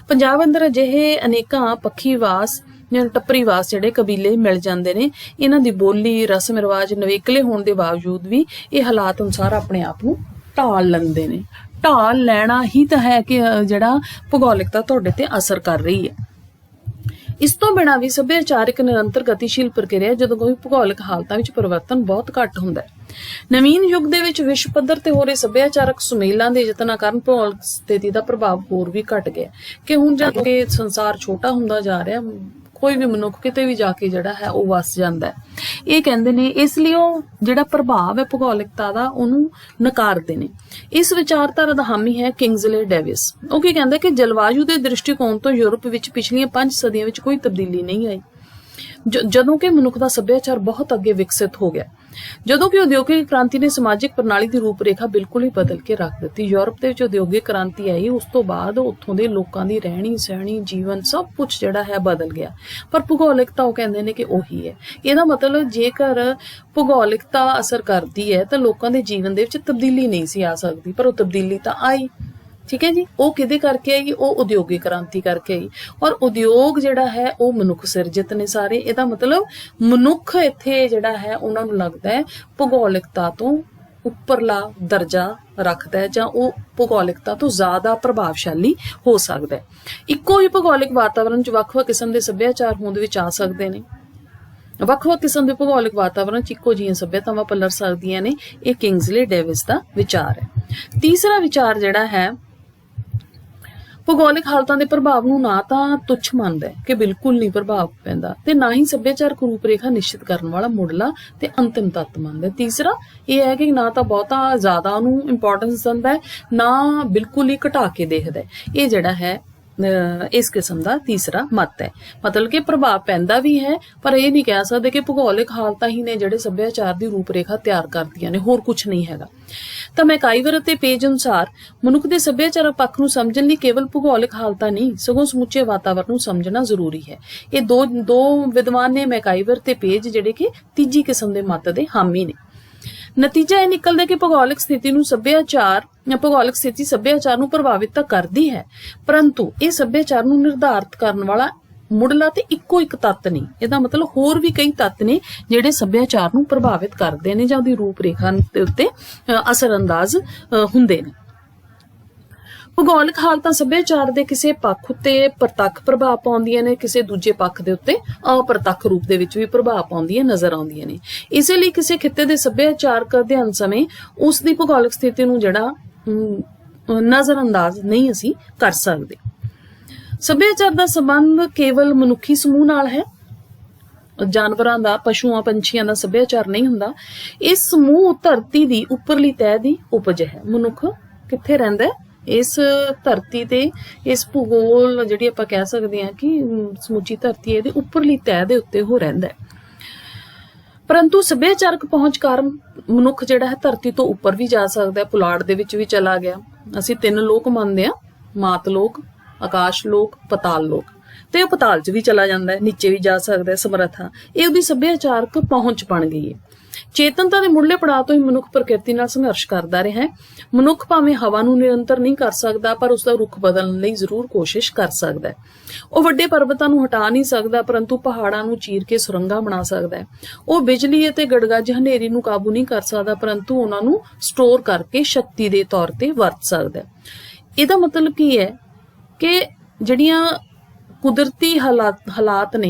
ਪੰਜਾਬ ਅੰਦਰ ਅਜਿਹੇ ਅਨੇਕਾਂ ਪੱਖੀਵਾਸ ਜਾਂ ਟੱਪਰੀਵਾਸ ਜਿਹੜੇ ਕਬੀਲੇ ਮਿਲ ਜਾਂਦੇ ਨੇ, ਇਹਨਾਂ ਦੀ ਬੋਲੀ, ਰਸਮ ਰਿਵਾਜ ਨਵੇਕਲੇ ਹੋਣ ਦੇ ਬਾਵਜੂਦ ਵੀ ਇਹ ਹਾਲਾਤ ਅਨੁਸਾਰ ਆਪਣੇ ਆਪ ਨੂੰ ਢਾਲ ਲੈਂਦੇ ਨੇ। ਢਾਲ ਲੈਣਾ ਹੀ ਤਾਂ ਹੈ ਕਿ ਜਿਹੜਾ ਭੂਗੋਲਿਕਤਾ ਤੁਹਾਡੇ ਤੇ ਅਸਰ ਕਰ ਰਹੀ ਹੈ। ਇਸ ਤੋਂ ਬਿਨਾਂ ਵੀ ਸੱਭਿਆਚਾਰ ਇੱਕ ਨਿਰੰਤਰ ਗਤੀਸ਼ੀਲ ਪ੍ਰਕਿਰਿਆ, ਜਦੋਂ ਕੋਈ ਭੂਗੋਲਿਕ ਹਾਲਤਾਂ ਵਿੱਚ ਪਰਿਵਰਤਨ ਬਹੁਤ ਘੱਟ ਹੁੰਦਾ ਹੈ। ਨਵੀਨ ਯੁੱਗ ਦੇ ਵਿੱਚ ਵਿਸ਼ਵ ਪੱਧਰ ਤੇ ਹੋ ਰਹੇ ਸੱਭਿਆਚਾਰਕ ਸੁਮੇਲਾਂ ਦੇ ਯਤਨਾਂ ਕਾਰਨ ਭੂਗੋਲਿਕ ਸਥਿਤੀ ਦਾ ਪ੍ਰਭਾਵ ਹੋਰ ਵੀ ਘਟ ਗਿਆ ਕਿ ਹੁਣ ਜਦ ਕਿ ਸੰਸਾਰ ਛੋਟਾ ਹੁੰਦਾ ਜਾ ਰਿਹਾ, ਕੋਈ ਵੀ ਮਨੁੱਖ ਕਿਤੇ ਵੀ ਜਾ ਕੇ ਜਿਹੜਾ ਹੈ ਉਹ ਵਸ ਜਾਂਦਾ ਹੈ। ਇਹ ਕਹਿੰਦੇ ਨੇ ਇਸ ਲਈ ਉਹ ਜਿਹੜਾ ਪ੍ਰਭਾਵ ਹੈ ਭੂਗੋਲਿਕਤਾ ਦਾ ਉਹਨੂੰ ਨਕਾਰਦੇ ਨੇ। ਇਸ ਵਿਚਾਰਧਾਰਾ ਦਾ ਹਾਮੀ ਹੈ ਕਿੰਗਜ਼ਲੇ ਡੇਵਿਸ। ਉਹ ਕੀ ਕਹਿੰਦਾ ਕਿ ਜਲਵਾਯੂ ਦੇ ਦ੍ਰਿਸ਼ਟੀਕੋਣ ਤੋਂ ਯੂਰਪ ਵਿੱਚ ਪਿਛਲੀਆਂ 5 ਸਦੀਆਂ ਵਿੱਚ ਕੋਈ ਤਬਦੀਲੀ ਨਹੀਂ ਆਈ, ਜਦੋਂ ਕਿ ਮਨੁੱਖ ਦਾ ਸੱਭਿਆਚਾਰ ਬਹੁਤ ਅੱਗੇ ਵਿਕਸਿਤ ਹੋ ਗਿਆ। ਜਦੋਂ ਕਿ ਉਦਯੋਗਿਕ ਕ੍ਰਾਂਤੀ ਨੇ ਸਮਾਜਿਕ ਪ੍ਰਣਾਲੀ ਦੀ ਰੂਪਰੇਖਾ ਬਿਲਕੁਲ ਹੀ ਬਦਲ ਕੇ ਰੱਖ ਦਿੱਤੀ। ਯੂਰਪ ਦੇ ਵਿੱਚ ਉਦਯੋਗਿਕ ਕ੍ਰਾਂਤੀ ਆਈ, ਉਸ ਤੋਂ ਬਾਅਦ ਉੱਥੋਂ ਦੇ ਲੋਕਾਂ ਦੀ ਰਹਿਣੀ ਸਹਿਣੀ, ਜੀਵਨ ਸਭ ਕੁਝ ਜਿਹੜਾ ਹੈ ਬਦਲ ਗਿਆ। ਪਰ ਭੂਗੋਲਿਕਤਾ ਉਹ ਕਹਿੰਦੇ ਨੇ ਕਿ ਉਹੀ ਹੈ। ਇਹਦਾ ਮਤਲਬ ਜੇਕਰ ਭੂਗੋਲਿਕਤਾ ਅਸਰ ਕਰਦੀ ਹੈ ਤਾਂ ਲੋਕਾਂ ਦੇ ਜੀਵਨ ਦੇ ਵਿੱਚ ਤਬਦੀਲੀ ਨਹੀਂ ਸੀ ਆ ਸਕਦੀ, ਪਰ ਉਹ ਤਬਦੀਲੀ ਤਾਂ ਆਈ। ਠੀਕ ਹੈ ਜੀ, ਉਹ ਕਿਹਦੇ ਕਰਕੇ ਆਈ? ਉਹ ਉਦਯੋਗਿਕ ਕ੍ਰਾਂਤੀ ਕਰਕੇ ਆਈ। ਔਰ ਉਦਯੋਗ ਜਿਹੜਾ ਹੈ ਉਹ ਮਨੁੱਖ ਸਿਰਜਿਤ ਨੇ ਸਾਰੇ। ਇਹਦਾ ਮਤਲਬ ਮਨੁੱਖ ਇੱਥੇ ਜਿਹੜਾ ਹੈ ਉਹਨਾਂ ਨੂੰ ਲੱਗਦਾ ਹੈ ਭੂਗੋਲਿਕਤਾ ਤੋਂ ਉੱਪਰਲਾ ਦਰਜਾ ਰੱਖਦਾ ਹੈ ਜਾਂ ਉਹ ਭੂਗੋਲਿਕਤਾ ਤੋਂ ਜ਼ਿਆਦਾ ਪ੍ਰਭਾਵਸ਼ਾਲੀ ਹੋ ਸਕਦਾ ਹੈ। ਇੱਕੋ ਹੀ ਭੂਗੋਲਿਕ ਵਾਤਾਵਰਣ 'ਚ ਵੱਖ-ਵੱਖ ਕਿਸਮ ਦੇ ਸੱਭਿਆਚਾਰ ਹੋਂਦ ਵਿੱਚ ਆ ਸਕਦੇ ਨੇ। ਵੱਖ-ਵੱਖ ਕਿਸਮ ਦੇ ਭੂਗੋਲਿਕ ਵਾਤਾਵਰਣ 'ਚ ਇੱਕੋ ਜਿਹੀਆਂ ਸੱਭਿਅਤਾਵਾਂ ਪਲਰ ਸਕਦੀਆਂ ਨੇ। ਇਹ ਕਿੰਗਜ਼ਲੇ ਡੇਵਿਸ ਦਾ ਵਿਚਾਰ ਹੈ। ਤੀਸਰਾ ਵਿਚਾਰ ਜਿਹੜਾ ਹੈ ਭੂਗੋਲਿਕ ਹਾਲਤਾਂ ਦੇ ਪ੍ਰਭਾਵ ਨੂੰ ਨਾ ਤਾਂ ਤੁੱਛ ਮੰਨਦਾ ਕਿ ਬਿਲਕੁਲ ਨਹੀਂ ਪ੍ਰਭਾਵ ਪੈਂਦਾ, ਤੇ ਨਾ ਹੀ ਸੱਭਿਆਚਾਰਕ ਰੂਪਰੇਖਾ ਨਿਸ਼ਚਿਤ ਕਰਨ ਵਾਲਾ ਮੁੱਢਲਾ ਤੇ ਅੰਤਿਮ ਤੱਤ ਮੰਨਦਾ। ਤੀਸਰਾ ਇਹ ਹੈ ਕਿ ਨਾ ਤਾਂ ਬਹੁਤਾ ਜ਼ਿਆਦਾ ਉਹਨੂੰ ਇੰਪੋਰਟੈਂਸ ਦਿੰਦਾ ਹੈ, ਨਾ ਬਿਲਕੁਲ ਹੀ ਘਟਾ ਕੇ ਦੇਖਦਾ ਹੈ। ਇਹ ਜਿਹੜਾ ਹੈ इस किस्म का तीसरा मत है। मतलब कि प्रभाव पैंदा भी है, पर यह नहीं कह सकते कि भूगोलिक हालतां ही ने जिहड़े सभ्याचार की रूपरेखा तैयार करदियां ने, होर कुछ नहीं हैगा। तो मैकाइवर ते पेज अनुसार मनुख के सभ्याचारक पक्ष नूं समझण लई केवल भूगोलिक हालतां नहीं सगों समुचे वातावरण नूं समझना जरूरी है। ये दो विद्वान ने मैकाइवर ते पेज जिहड़े कि तीजी किस्म के मत के हामी ने। नतीजा यह निकलदा कि भूगोलिक स्थिति नूं सभ्याचार या भूगोलिक स्थिति सभ्याचार नूं प्रभावित तां करदी है, परंतु ये सभ्याचार नूं निर्धारित करन वाला मुढ़ला ते इक्को एक तत्त नहीं। इहदा मतलब होर भी कई तत्त ने जिहड़े सभ्याचार नूं प्रभावित करदे ने जां उहदी रूपरेखा दे उत्ते असरअंदाज हुंदे ने। भूगोलिक हालतां सभ्याचार दे किसी पक्ष उत्ते प्रतੱਖ प्रभाव पाउंदियां ने, किसी दूजे पक्ष दे उत्ते अप्रतੱਖ रूप दे विच भी प्रभाव पाउंदियां नज़र आउंदियां ने। इस लई किसी खित्ते दे सभ्याचारक अध्ययन समय उस दी भूगोलिक स्थिति नूं जिहड़ा नज़रअंदाज नहीं असीं कर सकदे। सभ्याचार दा संबंध केवल मनुखी समूह नाल है, जानवरां दा, पशुआं पंछियां दा सभ्याचार नहीं हुंदा। इस समूह धरती दी उपरली तह दी उपज है। मनुख कित्थे रहिंदा है? इस धरती ते, इस भूगोल जिहड़ी आपां कह सकदे हां कि समुची धरती इहदी उपरली तह दे उत्ते हो रहिंदा है। परंतु सभ्याचारक पहुंच कारण मनुख जिहड़ा है धरती तो उपर भी जा सकदा है, पुलाड़ दे विच भी चला गया। असीं 3 लोक मंनदे हां, मात लोक, आकाश लोक, पताल लोक, ते पताल च भी चला जांदा है, नीचे भी जा सकदा है समर्था। ये उहदी सभ्याचारक पहुंच बन गई है। चेतनता के मुढ़ले पड़ाव तो ही मनुख प्रकृति नाल संघर्ष करता रहा है। मनुख भावें हवा नूं निरंतर नहीं कर सकता, पर उसका रुख बदलने लई जरूर कोशिश कर सकता है। वह वड्डे पर्वतां नूं हटा नहीं सकता, परंतु पहाड़ां नूं चीर के सुरंगां बना सकता है। वह बिजली अते गड़गज हनेरी नूं काबू नहीं कर सकता, परंतु उन्हां नूं स्टोर करके शक्ति के तौर पर वरत सकता है। इहदा मतलब की है कि जिहड़ियां कुदरती हालात ने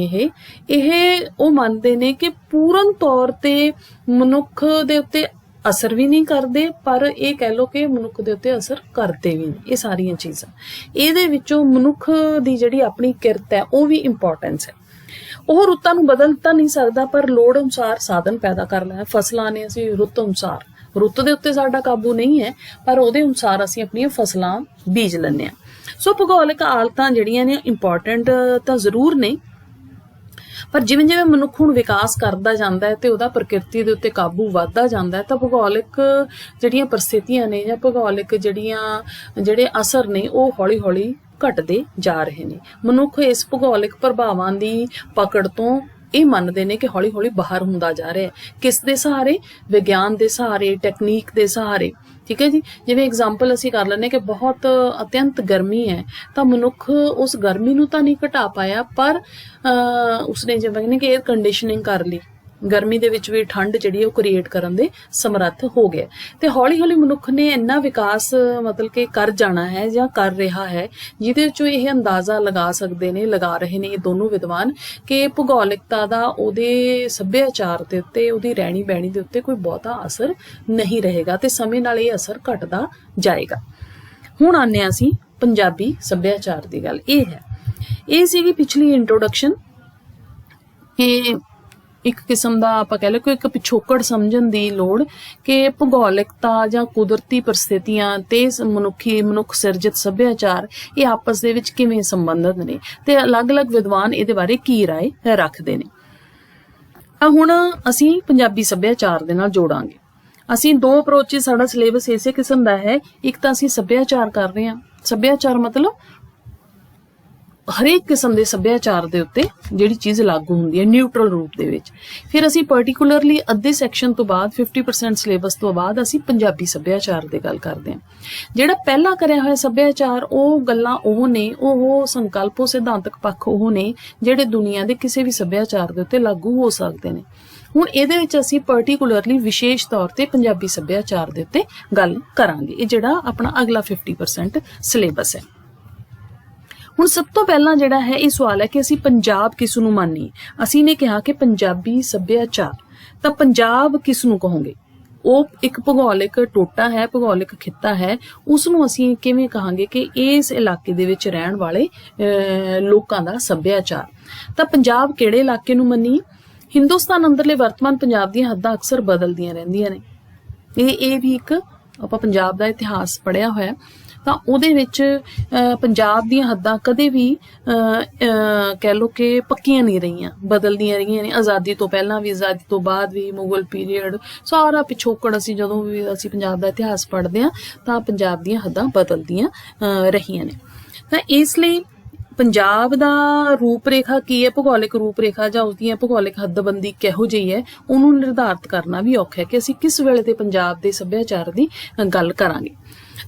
ये मानते ने कि पूर्ण तौर ते मनुख दे उत्ते असर भी नहीं करते, पर यह कह लो कि मनुख दे उत्ते असर करते भी नहीं। ये सारियां चीज़ां इहदे विचों मनुख दी जिहड़ी अपनी किरत है वो भी इंपॉर्टेंस है। वह रुत्तां नूं बदल तां नहीं सकदा, पर लोड़ अनुसार साधन पैदा कर लिया। फसलां ने असीं रुत्त अनुसार, रुत्त दे उत्ते साडा काबू नहीं है, पर उहदे अनुसार असीं अपणियां फसलां बीज लैंदे हां। सो भूगोलिक हालतां जिहड़ियां ने इंपॉर्टेंट तां जरूर ने, पर जिवें जिवें मनुख हुण विकास करदा जांदा है ते उहदा प्रकृति दे उत्ते काबू वधदा जांदा है, तां भूगोलिक जिहड़ियां परिस्थितियां ने जां भूगोलिक जिहड़े असर ने वो हौली हौली घटदे जा रहे ने। मनुख इस भूगोलिक प्रभावां दी पकड़ तो ये मनते हैं कि हौली हौली बाहर हुंदा जा रहा है। किस दे सहारे? विज्ञान के सहारे, टेक्नीक के सहारे। ठीक है जी। जिवें एग्जाम्पल असीं कर लैंदे कि बहुत अत्यंत गर्मी है, तो मनुख उस गर्मी नूं तां नहीं घटा पाया, पर उसने जिवें कहने कि एयर कंडीशनिंग कर ली, गर्मी दे विच भी ठंड जिहड़ी वो क्रिएट करन दे समर्थ हो गया। तो हौली हौली मनुख ने इन्ना विकास मतलब कि कर जाना है या कर रहा है, जिहदे विचों यह अंदाज़ा लगा सकते ने, लगा रहे ने ये दोनों विद्वान कि भूगोलिकता दा उहदे सभ्याचार दे उत्ते, उहदी रहणी बहणी दे उत्ते कोई बहुता असर नहीं रहेगा, तो समय नाल ये असर घटदा जाएगा। हुण आने असीं पंजाबी सभ्याचार दी गल। ये है, ये सीगी पिछली इंट्रोडक्शन कि एक किस्म का आप कह लो कि एक पिछोकड़ समझण दी लोड़ कि भूगोलिकता जां कुदरती परिस्थितियां ते मनुख सिरजित सभ्याचार ये आपस दे विच किवें संबंधित ने, ते अलग अलग विद्वान इहदे बारे की राय रखदे ने। हुण असीं पंजाबी सभ्याचार दे नाल जोड़ांगे। असीं 2 अप्रोच साडा सिलेबस इसे किस्म दा है। एक तां असीं सभ्याचार कर रहे हां। सभ्याचार मतलब हरेक किस्म के सभ्याचार के उत्ते जिहड़ी चीज़ लागू हुंदी है न्यूट्रल रूप दे विच। फिर असीं पर्टिकुलरली अद्धे सैक्शन तो बाद 50% सिलेबस तो बाद असीं पंजाबी सभ्याचार की गल करते हैं। जिहड़ा पहला करया होया सभ्याचार वो गल्लां ओह ने, ओह संकल्प सिद्धांतक पक्ष ओह ने जिहड़े दुनिया के किसी भी सभ्याचार के उत्ते लागू हो सकते हैं। हुण इहदे विच असीं पर्टिकुलरली विशेष तौर पर पंजाबी सभ्याचार के उत्ते गल करांगे। ये जिहड़ा अपना अगला 50% सिलेबस है। हुण सब तो पहला जिहड़ा है ये सवाल है कि असीं पंजाब किस नूं मानीए। असीं ने कहा कि पंजाबी सभ्याचार, तां पंजाब किस नूं कहोगे? वो एक भूगोलिक टोटा है, भूगोलिक खिता है, उसनूं असीं किवें कहांगे कि इस इलाके दे विच रहण वाले लोकां दा सभ्याचार। तां पंजाब किहड़े इलाके नूं मन्नीए? हिंदुस्तान अंदरले वर्तमान पंजाब दीयां हद्दां अक्सर बदलदियां रहिंदियां ने। ये भी एक आपां पंजाब दा इतिहास पढ़िया होया। ਤਾਂ ਉਹਦੇ ਵਿੱਚ ਪੰਜਾਬ ਦੀਆਂ ਹੱਦਾਂ ਕਦੇ ਵੀ ਕਹਿ ਲਓ ਕਿ ਪੱਕੀਆਂ ਨਹੀਂ ਰਹੀਆਂ, ਬਦਲਦੀਆਂ ਰਹੀਆਂ ਨੇ। ਆਜ਼ਾਦੀ ਤੋਂ ਪਹਿਲਾਂ ਵੀ, ਆਜ਼ਾਦੀ ਤੋਂ ਬਾਅਦ ਵੀ, ਮੁਗਲ ਪੀਰੀਅਡ, ਸਾਰਾ ਪਿਛੋਕੜ ਅਸੀਂ ਜਦੋਂ ਵੀ ਅਸੀਂ ਪੰਜਾਬ ਦਾ ਇਤਿਹਾਸ ਪੜ੍ਹਦੇ ਹਾਂ ਤਾਂ ਪੰਜਾਬ ਦੀਆਂ ਹੱਦਾਂ ਬਦਲਦੀਆਂ ਰਹੀਆਂ ਨੇ। ਤਾਂ ਇਸ ਲਈ ਪੰਜਾਬ ਦਾ ਰੂਪ ਰੇਖਾ ਕੀ ਹੈ, ਭੂਗੋਲਿਕ ਰੂਪ ਰੇਖਾ ਜਾਂ ਉਸਦੀਆਂ ਭੂਗੋਲਿਕ ਹੱਦਬੰਦੀ ਕਿਹੋ ਜਿਹੀ ਹੈ, ਉਹਨੂੰ ਨਿਰਧਾਰਿਤ ਕਰਨਾ ਵੀ ਔਖਾ ਹੈ ਕਿ ਅਸੀਂ ਕਿਸ ਵੇਲੇ ਦੇ ਪੰਜਾਬ ਦੇ ਸੱਭਿਆਚਾਰ ਦੀ ਗੱਲ ਕਰਾਂਗੇ।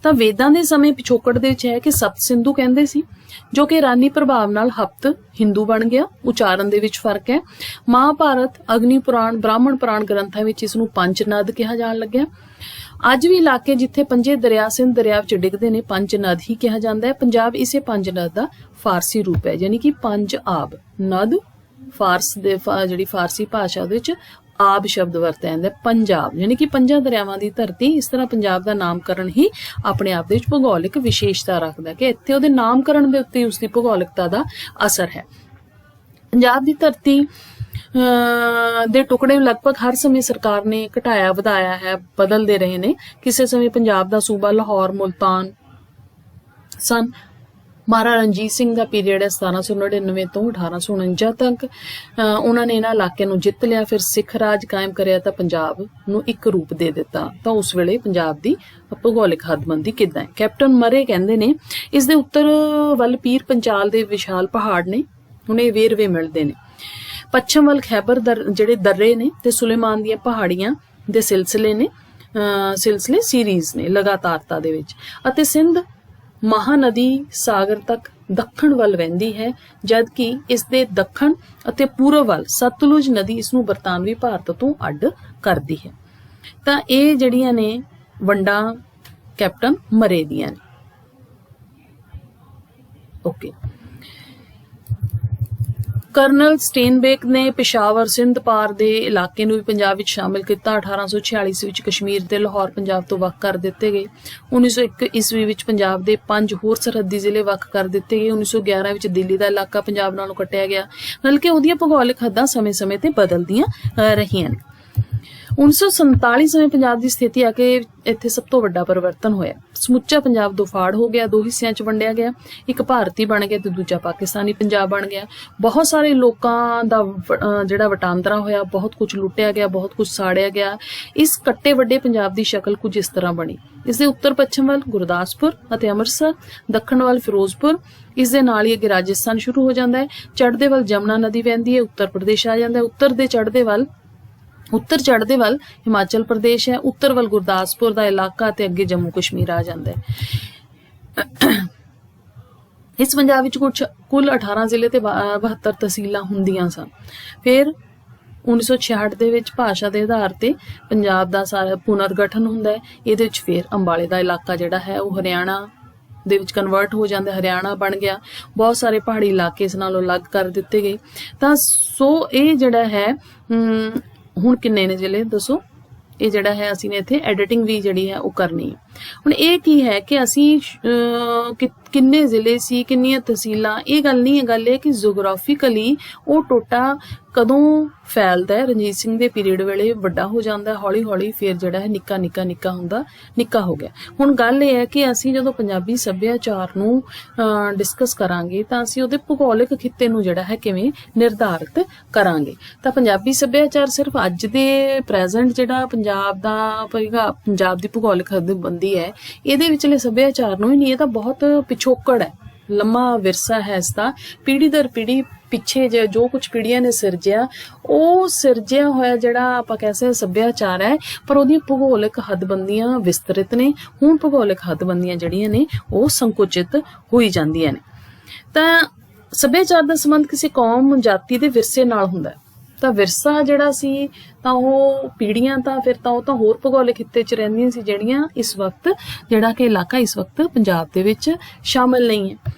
ਤਾਂ ਵੇਦਾਂ ਦੇ ਸਮੇਂ ਪਿਛੋਕੜ ਦੇ ਵਿੱਚ ਹੈ ਕਿ ਸਪਤ ਸਿੰਧੂ ਕਹਿੰਦੇ ਸੀ, ਜੋ ਕਿ ਇਰਾਨੀ ਪ੍ਰਭਾਵ ਨਾਲ ਹਪਤ ਹਿੰਦੂ ਬਣ ਗਿਆ। ਉਚਾਰਨ ਦੇ ਵਿੱਚ ਫਰਕ ਹੈ। ਮਹਾਭਾਰਤ, ਅਗਨੀ ਪੁਰਾਣ, ਬ੍ਰਾਹਮਣ ਪੁਰਾਣ ਗ੍ਰੰਥਾਂ ਵਿੱਚ ਇਸ ਨੂੰ ਪੰਜ ਨਦ ਕਿਹਾ ਜਾਣ ਲੱਗਿਆ। ਅੱਜ ਵੀ ਇਲਾਕੇ ਜਿੱਥੇ ਪੰਜੇ ਦਰਿਆ ਸਿੰਧ ਦਰਿਆ ਵਿੱਚ ਡਿੱਗਦੇ ਨੇ, ਪੰਜ ਨਦ ਹੀ ਕਿਹਾ ਜਾਂਦਾ ਹੈ। ਪੰਜਾਬ ਇਸੇ ਪੰਜ ਨਦ ਦਾ ਫਾਰਸੀ ਰੂਪ ਹੈ, ਯਾਨੀ ਕਿ ਪੰਜ ਆਬ ਨਦ। ਫਾਰਸ ਦੇ ਜਿਹੜੀ ਫਾਰਸੀ ਭਾਸ਼ਾ ਦੇ ਵਿੱਚ ਆਬ ਸ਼ਬਦ ਵਰਤਿਆ ਜਾਂਦਾ। ਪੰਜਾਬ ਯਾਨੀ ਕਿ ਪੰਜਾਂ ਦਰਿਆਵਾਂ ਦੀ ਧਰਤੀ। ਇਸ ਤਰ੍ਹਾਂ ਪੰਜਾਬ ਦਾ ਨਾਮਕਰਨ ਹੀ ਆਪਣੇ ਆਪ ਦੇ ਵਿੱਚ ਭੂਗੋਲਿਕ ਵਿਸ਼ੇਸ਼ਤਾ ਰੱਖਦਾ ਕਿ ਇੱਥੇ ਉਹਦੇ ਨਾਮਕਰਨ ਦੇ ਉੱਤੇ ਉਸਦੀ ਭੂਗੋਲਿਕਤਾ ਦਾ ਅਸਰ ਹੈ। ਪੰਜਾਬ ਦੀ ਧਰਤੀ ਦੇ ਟੁਕੜੇ ਲਗਭਗ ਹਰ ਸਮੇਂ ਸਰਕਾਰ ਨੇ ਘਟਾਇਆ ਵਧਾਇਆ ਹੈ, ਬਦਲਦੇ ਰਹੇ ਨੇ। ਕਿਸੇ ਸਮੇਂ ਪੰਜਾਬ ਦਾ ਸੂਬਾ ਲਾਹੌਰ, ਮੁਲਤਾਨ ਸਨ। ਮਹਾਰਾਜਾ ਰਣਜੀਤ ਸਿੰਘ ਦਾ ਪੀਰੀਅਡ ਹੈ 1799 ਤੋਂ 1849 ਤੱਕ। ਉਹਨਾਂ ਨੇ ਇਹਨਾਂ ਇਲਾਕਿਆਂ ਨੂੰ ਜਿੱਤ ਲਿਆ, ਫਿਰ ਸਿੱਖ ਰਾਜ ਕਾਇਮ ਕਰਿਆ ਤਾਂ ਪੰਜਾਬ ਨੂੰ ਇੱਕ ਰੂਪ ਦੇ ਦਿੱਤਾ। ਤਾਂ ਉਸ ਵੇਲੇ ਪੰਜਾਬ ਦੀ ਭੂਗੋਲਿਕ ਹੱਦਬੰਦੀ ਕਿੱਦਾਂ ਹੈ? ਕੈਪਟਨ ਮਰੇ ਕਹਿੰਦੇ ਨੇ ਇਸ ਦੇ ਉੱਤਰ ਵੱਲ ਪੀਰ ਪੰਚਾਲ ਦੇ ਵਿਸ਼ਾਲ ਪਹਾੜ ਨੇ, ਹੁਣ ਇਹ ਵੇਰਵੇ ਮਿਲਦੇ ਨੇ। ਪੱਛਮ ਵੱਲ ਖੈਬਰ ਜਿਹੜੇ ਦर्रे ਨੇ ਤੇ ਸੁਲੇਮਾਨ ਦੀਆਂ ਪਹਾੜੀਆਂ ਦੇ ਸਿਲਸਿਲੇ ਸੀਰੀਜ਼ ਨੇ ਲਗਾਤਾਰਤਾ ਦੇ ਵਿੱਚ। ਅਤੇ ਸਿੰਧ ਮਹਾਨਦੀ ਸਾਗਰ ਤੱਕ ਦੱਖਣ ਵੱਲ ਵਹਿੰਦੀ ਹੈ, ਜਦ ਕਿ ਇਸ ਦੇ ਦੱਖਣ ਅਤੇ ਪੂਰਬ ਵੱਲ ਸਤਲੁਜ ਨਦੀ ਇਸ ਨੂੰ ਬਰਤਾਨਵੀ ਭਾਰਤ ਤੋਂ ਅੱਡ ਕਰਦੀ ਹੈ। ਤਾਂ ਇਹ ਜਿਹੜੀਆਂ ਨੇ ਵੰਡਾਂ ਕੈਪਟਨ ਮਰੇ ਦੀਆਂ ਨੇ। ਓਕੇ। ਕਰਨਲ ਸਟੇਨਬੇਕ ਨੇ ਪਿਸ਼ਾਵਰ ਸਿੰਧ ਪਾਰ ਦੇ ਇਲਾਕੇ ਨੂੰ ਵੀ ਪੰਜਾਬ ਵਿੱਚ ਸ਼ਾਮਿਲ ਕੀਤਾ। 1846 ਵਿੱਚ ਕਸ਼ਮੀਰ ਤੇ ਲਾਹੌਰ ਪੰਜਾਬ ਤੋਂ ਵੱਖ ਕਰ ਦਿੱਤੇ ਗਏ। 1901 ਈਸਵੀ ਵਿੱਚ ਪੰਜਾਬ ਦੇ 5 ਹੋਰ ਸਰਹੱਦੀ ਜ਼ਿਲ੍ਹੇ ਵੱਖ ਕਰ ਦਿੱਤੇ ਗਏ। 1911 ਵਿੱਚ ਦਿੱਲੀ ਦਾ ਇਲਾਕਾ ਪੰਜਾਬ ਨਾਲੋਂ ਕੱਟਿਆ ਗਿਆ। ਬਲਕਿ ਉਹਦੀਆਂ ਭੂਗੋਲਿਕ ਹੱਦਾਂ ਸਮੇਂ-ਸਮੇਂ ਤੇ ਬਦਲਦੀਆਂ ਰਹੀਆਂ ਨੇ। 1947 ਸਮੇਂ ਪੰਜਾਬ ਦੀ ਸਥਿਤੀ ਆ ਕੇ ਇੱਥੇ ਸਭ ਤੋਂ ਵੱਡਾ ਪਰਿਵਰਤਨ ਹੋਇਆ। ਸਮੁੱਚਾ ਪੰਜਾਬ ਦੋ ਫਾੜ ਹੋ ਗਿਆ, ਦੋ ਹਿੱਸਿਆਂ 'ਚ ਵੰਡਿਆ ਗਿਆ। ਇੱਕ ਭਾਰਤੀ ਬਣ ਗਿਆ ਤੇ ਦੂਜਾ ਪਾਕਿਸਤਾਨੀ ਪੰਜਾਬ ਬਣ ਗਿਆ। ਬਹੁਤ ਸਾਰੇ ਲੋਕਾਂ ਦਾ ਜਿਹੜਾ ਵਟਾਂਦਰਾ ਹੋਇਆ, ਬਹੁਤ ਕੁਝ ਲੁੱਟਿਆ ਗਿਆ, ਬਹੁਤ ਕੁਝ ਸਾੜਿਆ ਗਿਆ। ਇਸ ਕੱਟੇ ਵੱਡੇ ਪੰਜਾਬ ਦੀ ਸ਼ਕਲ ਕੁਝ ਇਸ ਤਰ੍ਹਾਂ ਬਣੀ। ਇਸ ਦੇ ਉੱਤਰ ਪੱਛਮ ਵੱਲ ਗੁਰਦਾਸਪੁਰ ਅਤੇ ਅੰਮ੍ਰਿਤਸਰ, ਦੱਖਣ ਵੱਲ ਫਿਰੋਜ਼ਪੁਰ, ਇਸ ਦੇ ਨਾਲ ਹੀ ਅੱਗੇ ਰਾਜਸਥਾਨ ਸ਼ੁਰੂ ਹੋ ਜਾਂਦਾ ਹੈ। ਚੜ੍ਹਦੇ ਵੱਲ ਜਮਨਾ ਨਦੀ ਵਹਿੰਦੀ ਹੈ, ਉੱਤਰ ਪ੍ਰਦੇਸ਼ ਆ ਜਾਂਦਾ ਹੈ। ਉੱਤਰ ਚੜ੍ਹਦੇ ਵੱਲ ਹਿਮਾਚਲ ਪ੍ਰਦੇਸ਼ ਹੈ। ਉੱਤਰ ਵੱਲ ਗੁਰਦਾਸਪੁਰ ਦਾ ਇਲਾਕਾ ਤੇ ਅੱਗੇ ਜੰਮੂ ਕਸ਼ਮੀਰ ਆ ਜਾਂਦਾ ਹੈ। ਇਸ ਪੰਜਾਬ ਵਿੱਚ ਕੁੱਲ 18 ਜ਼ਿਲ੍ਹੇ ਤੇ 72 ਤਹਿਸੀਲਾਂ ਹੁੰਦੀਆਂ ਸਨ। ਫਿਰ 1966 ਦੇ ਵਿੱਚ ਭਾਸ਼ਾ ਦੇ ਆਧਾਰ ਤੇ ਪੰਜਾਬ ਦਾ ਸਾਰਾ ਪੁਨਰਗਠਨ ਹੁੰਦਾ ਹੈ। ਇਹਦੇ ਵਿੱਚ ਫਿਰ ਅੰਬਾਲੇ ਦਾ ਇਲਾਕਾ ਜਿਹੜਾ ਹੈ ਉਹ ਹਰਿਆਣਾ ਦੇ ਵਿੱਚ ਕਨਵਰਟ ਹੋ ਜਾਂਦਾ, ਹਰਿਆਣਾ ਬਣ ਗਿਆ। ਬਹੁਤ ਸਾਰੇ ਪਹਾੜੀ ਇਲਾਕੇ ਇਸ ਨਾਲੋਂ ਅਲੱਗ ਕਰ ਦਿੱਤੇ ਗਏ। ਤਾਂ ਸੋ ਇਹ ਜਿਹੜਾ ਹੈ ਹੁਣ ਕਿੰਨੇ ਨੇ ਜ਼ਿਲ੍ਹੇ ਦੱਸੋ? ਇਹ ਜਿਹੜਾ ਹੈ ਅਸੀਂ ਨੇ ਇੱਥੇ ਐਡੀਟਿੰਗ ਵੀ ਜਿਹੜੀ ਹੈ ਉਹ ਕਰਨੀ ਹੈ। ਹੁਣ ਇਹ ਕੀ ਹੈ ਕਿ ਅਸੀਂ ਕਿੰਨੇ ਜ਼ਿਲ੍ਹੇ ਸੀ, ਕਿੰਨੀਆਂ ਤਹਿਸੀਲਾਂ, ਇਹ ਗੱਲ ਨਹੀਂ ਹੈ। ਗੱਲ ਇਹ ਕਿ ਜੀਓਗ੍ਰਾਫਿਕਲੀ ਉਹ ਟੋਟਾ ਕਦੋਂ ਫੈਲਦਾ ਹੈ? ਰਣਜੀਤ ਸਿੰਘ ਦੇ ਪੀਰੀਅਡ ਵੇਲੇ ਵੱਡਾ ਹੋ ਜਾਂਦਾ, ਹੌਲੀ ਹੌਲੀ ਫਿਰ ਜਿਹੜਾ ਹੈ ਨਿੱਕਾ ਹੁੰਦਾ, ਨਿੱਕਾ ਹੋ ਗਿਆ। ਹੁਣ ਗੱਲ ਇਹ ਹੈ ਕਿ ਅਸੀਂ ਜਦੋਂ ਪੰਜਾਬੀ ਸੱਭਿਆਚਾਰ ਨੂੰ ਡਿਸਕਸ ਕਰਾਂਗੇ ਤਾਂ ਅਸੀਂ ਉਹਦੇ ਭੂਗੋਲਿਕ ਖਿੱਤੇ ਨੂੰ ਜਿਹੜਾ ਹੈ ਕਿਵੇਂ ਨਿਰਧਾਰਿਤ ਕਰਾਂਗੇ। ਤਾਂ ਪੰਜਾਬੀ ਸੱਭਿਆਚਾਰ ਸਿਰਫ ਅੱਜ ਦੇ ਪ੍ਰੈਜ਼ੈਂਟ ਜਿਹੜਾ ਪੰਜਾਬ ਦੀ ਭੂਗੋਲਿਕ ਹੱਦਬੰਦੀ ਹੈ ਇਹਦੇ ਵਿਚਲੇ ਸੱਭਿਆਚਾਰ ਨੂੰ ਹੀ ਨਹੀਂ, ਇਹ ਤਾਂ ਬਹੁਤ ਪਿਛੋਕੜ ਹੈ, ਲੰਮਾ ਵਿਰਸਾ ਹੈ ਇਸਦਾ। ਪੀੜ੍ਹੀ ਦਰ ਪੀੜ੍ਹੀ ਪਿੱਛੇ ਜੋ ਕੁਝ ਪੀੜ੍ਹੀਆਂ ਨੇ ਸਿਰਜਿਆ, ਉਹ ਸਿਰਜਿਆ ਹੋਇਆ ਜਿਹੜਾ ਆਪਾਂ ਕਹਿ ਸਕਦੇ ਸੱਭਿਆਚਾਰ ਹੈ, ਪਰ ਉਹਦੀਆਂ ਭੂਗੋਲਿਕ ਹੱਦਬੰਦੀਆਂ ਵਿਸਤ੍ਰਿਤ ਨੇ। ਹੁਣ ਭੂਗੋਲਿਕ ਹੱਦਬੰਦੀਆਂ ਜਿਹੜੀਆਂ ਨੇ ਉਹ ਸੰਕੁਚਿਤ ਹੋਈ ਜਾਂਦੀਆਂ ਨੇ। ਤਾਂ ਸੱਭਿਆਚਾਰ ਦਾ ਸੰਬੰਧ ਕਿਸੇ ਕੌਮ ਜਾਤੀ ਦੇ ਵਿਰਸੇ ਨਾਲ ਹੁੰਦਾ ਹੈ। ਤਾਂ ਵਿਰਸਾ ਜਿਹੜਾ ਸੀ ਤਾਂ ਉਹ ਪੀੜ੍ਹੀਆਂ ਤਾਂ ਫਿਰ ਤਾਂ ਉਹ ਤਾਂ ਹੋਰ ਭੂਗੋਲਿਕ ਖਿੱਤੇ 'ਚ ਰਹਿੰਦੀਆਂ ਸੀ ਜਿਹੜੀਆਂ ਇਸ ਵਕਤ ਜਿਹੜਾ ਕਿ ਇਲਾਕਾ ਇਸ ਵਕਤ ਪੰਜਾਬ ਦੇ ਵਿੱਚ ਸ਼ਾਮਿਲ ਨਹੀਂ ਹੈ।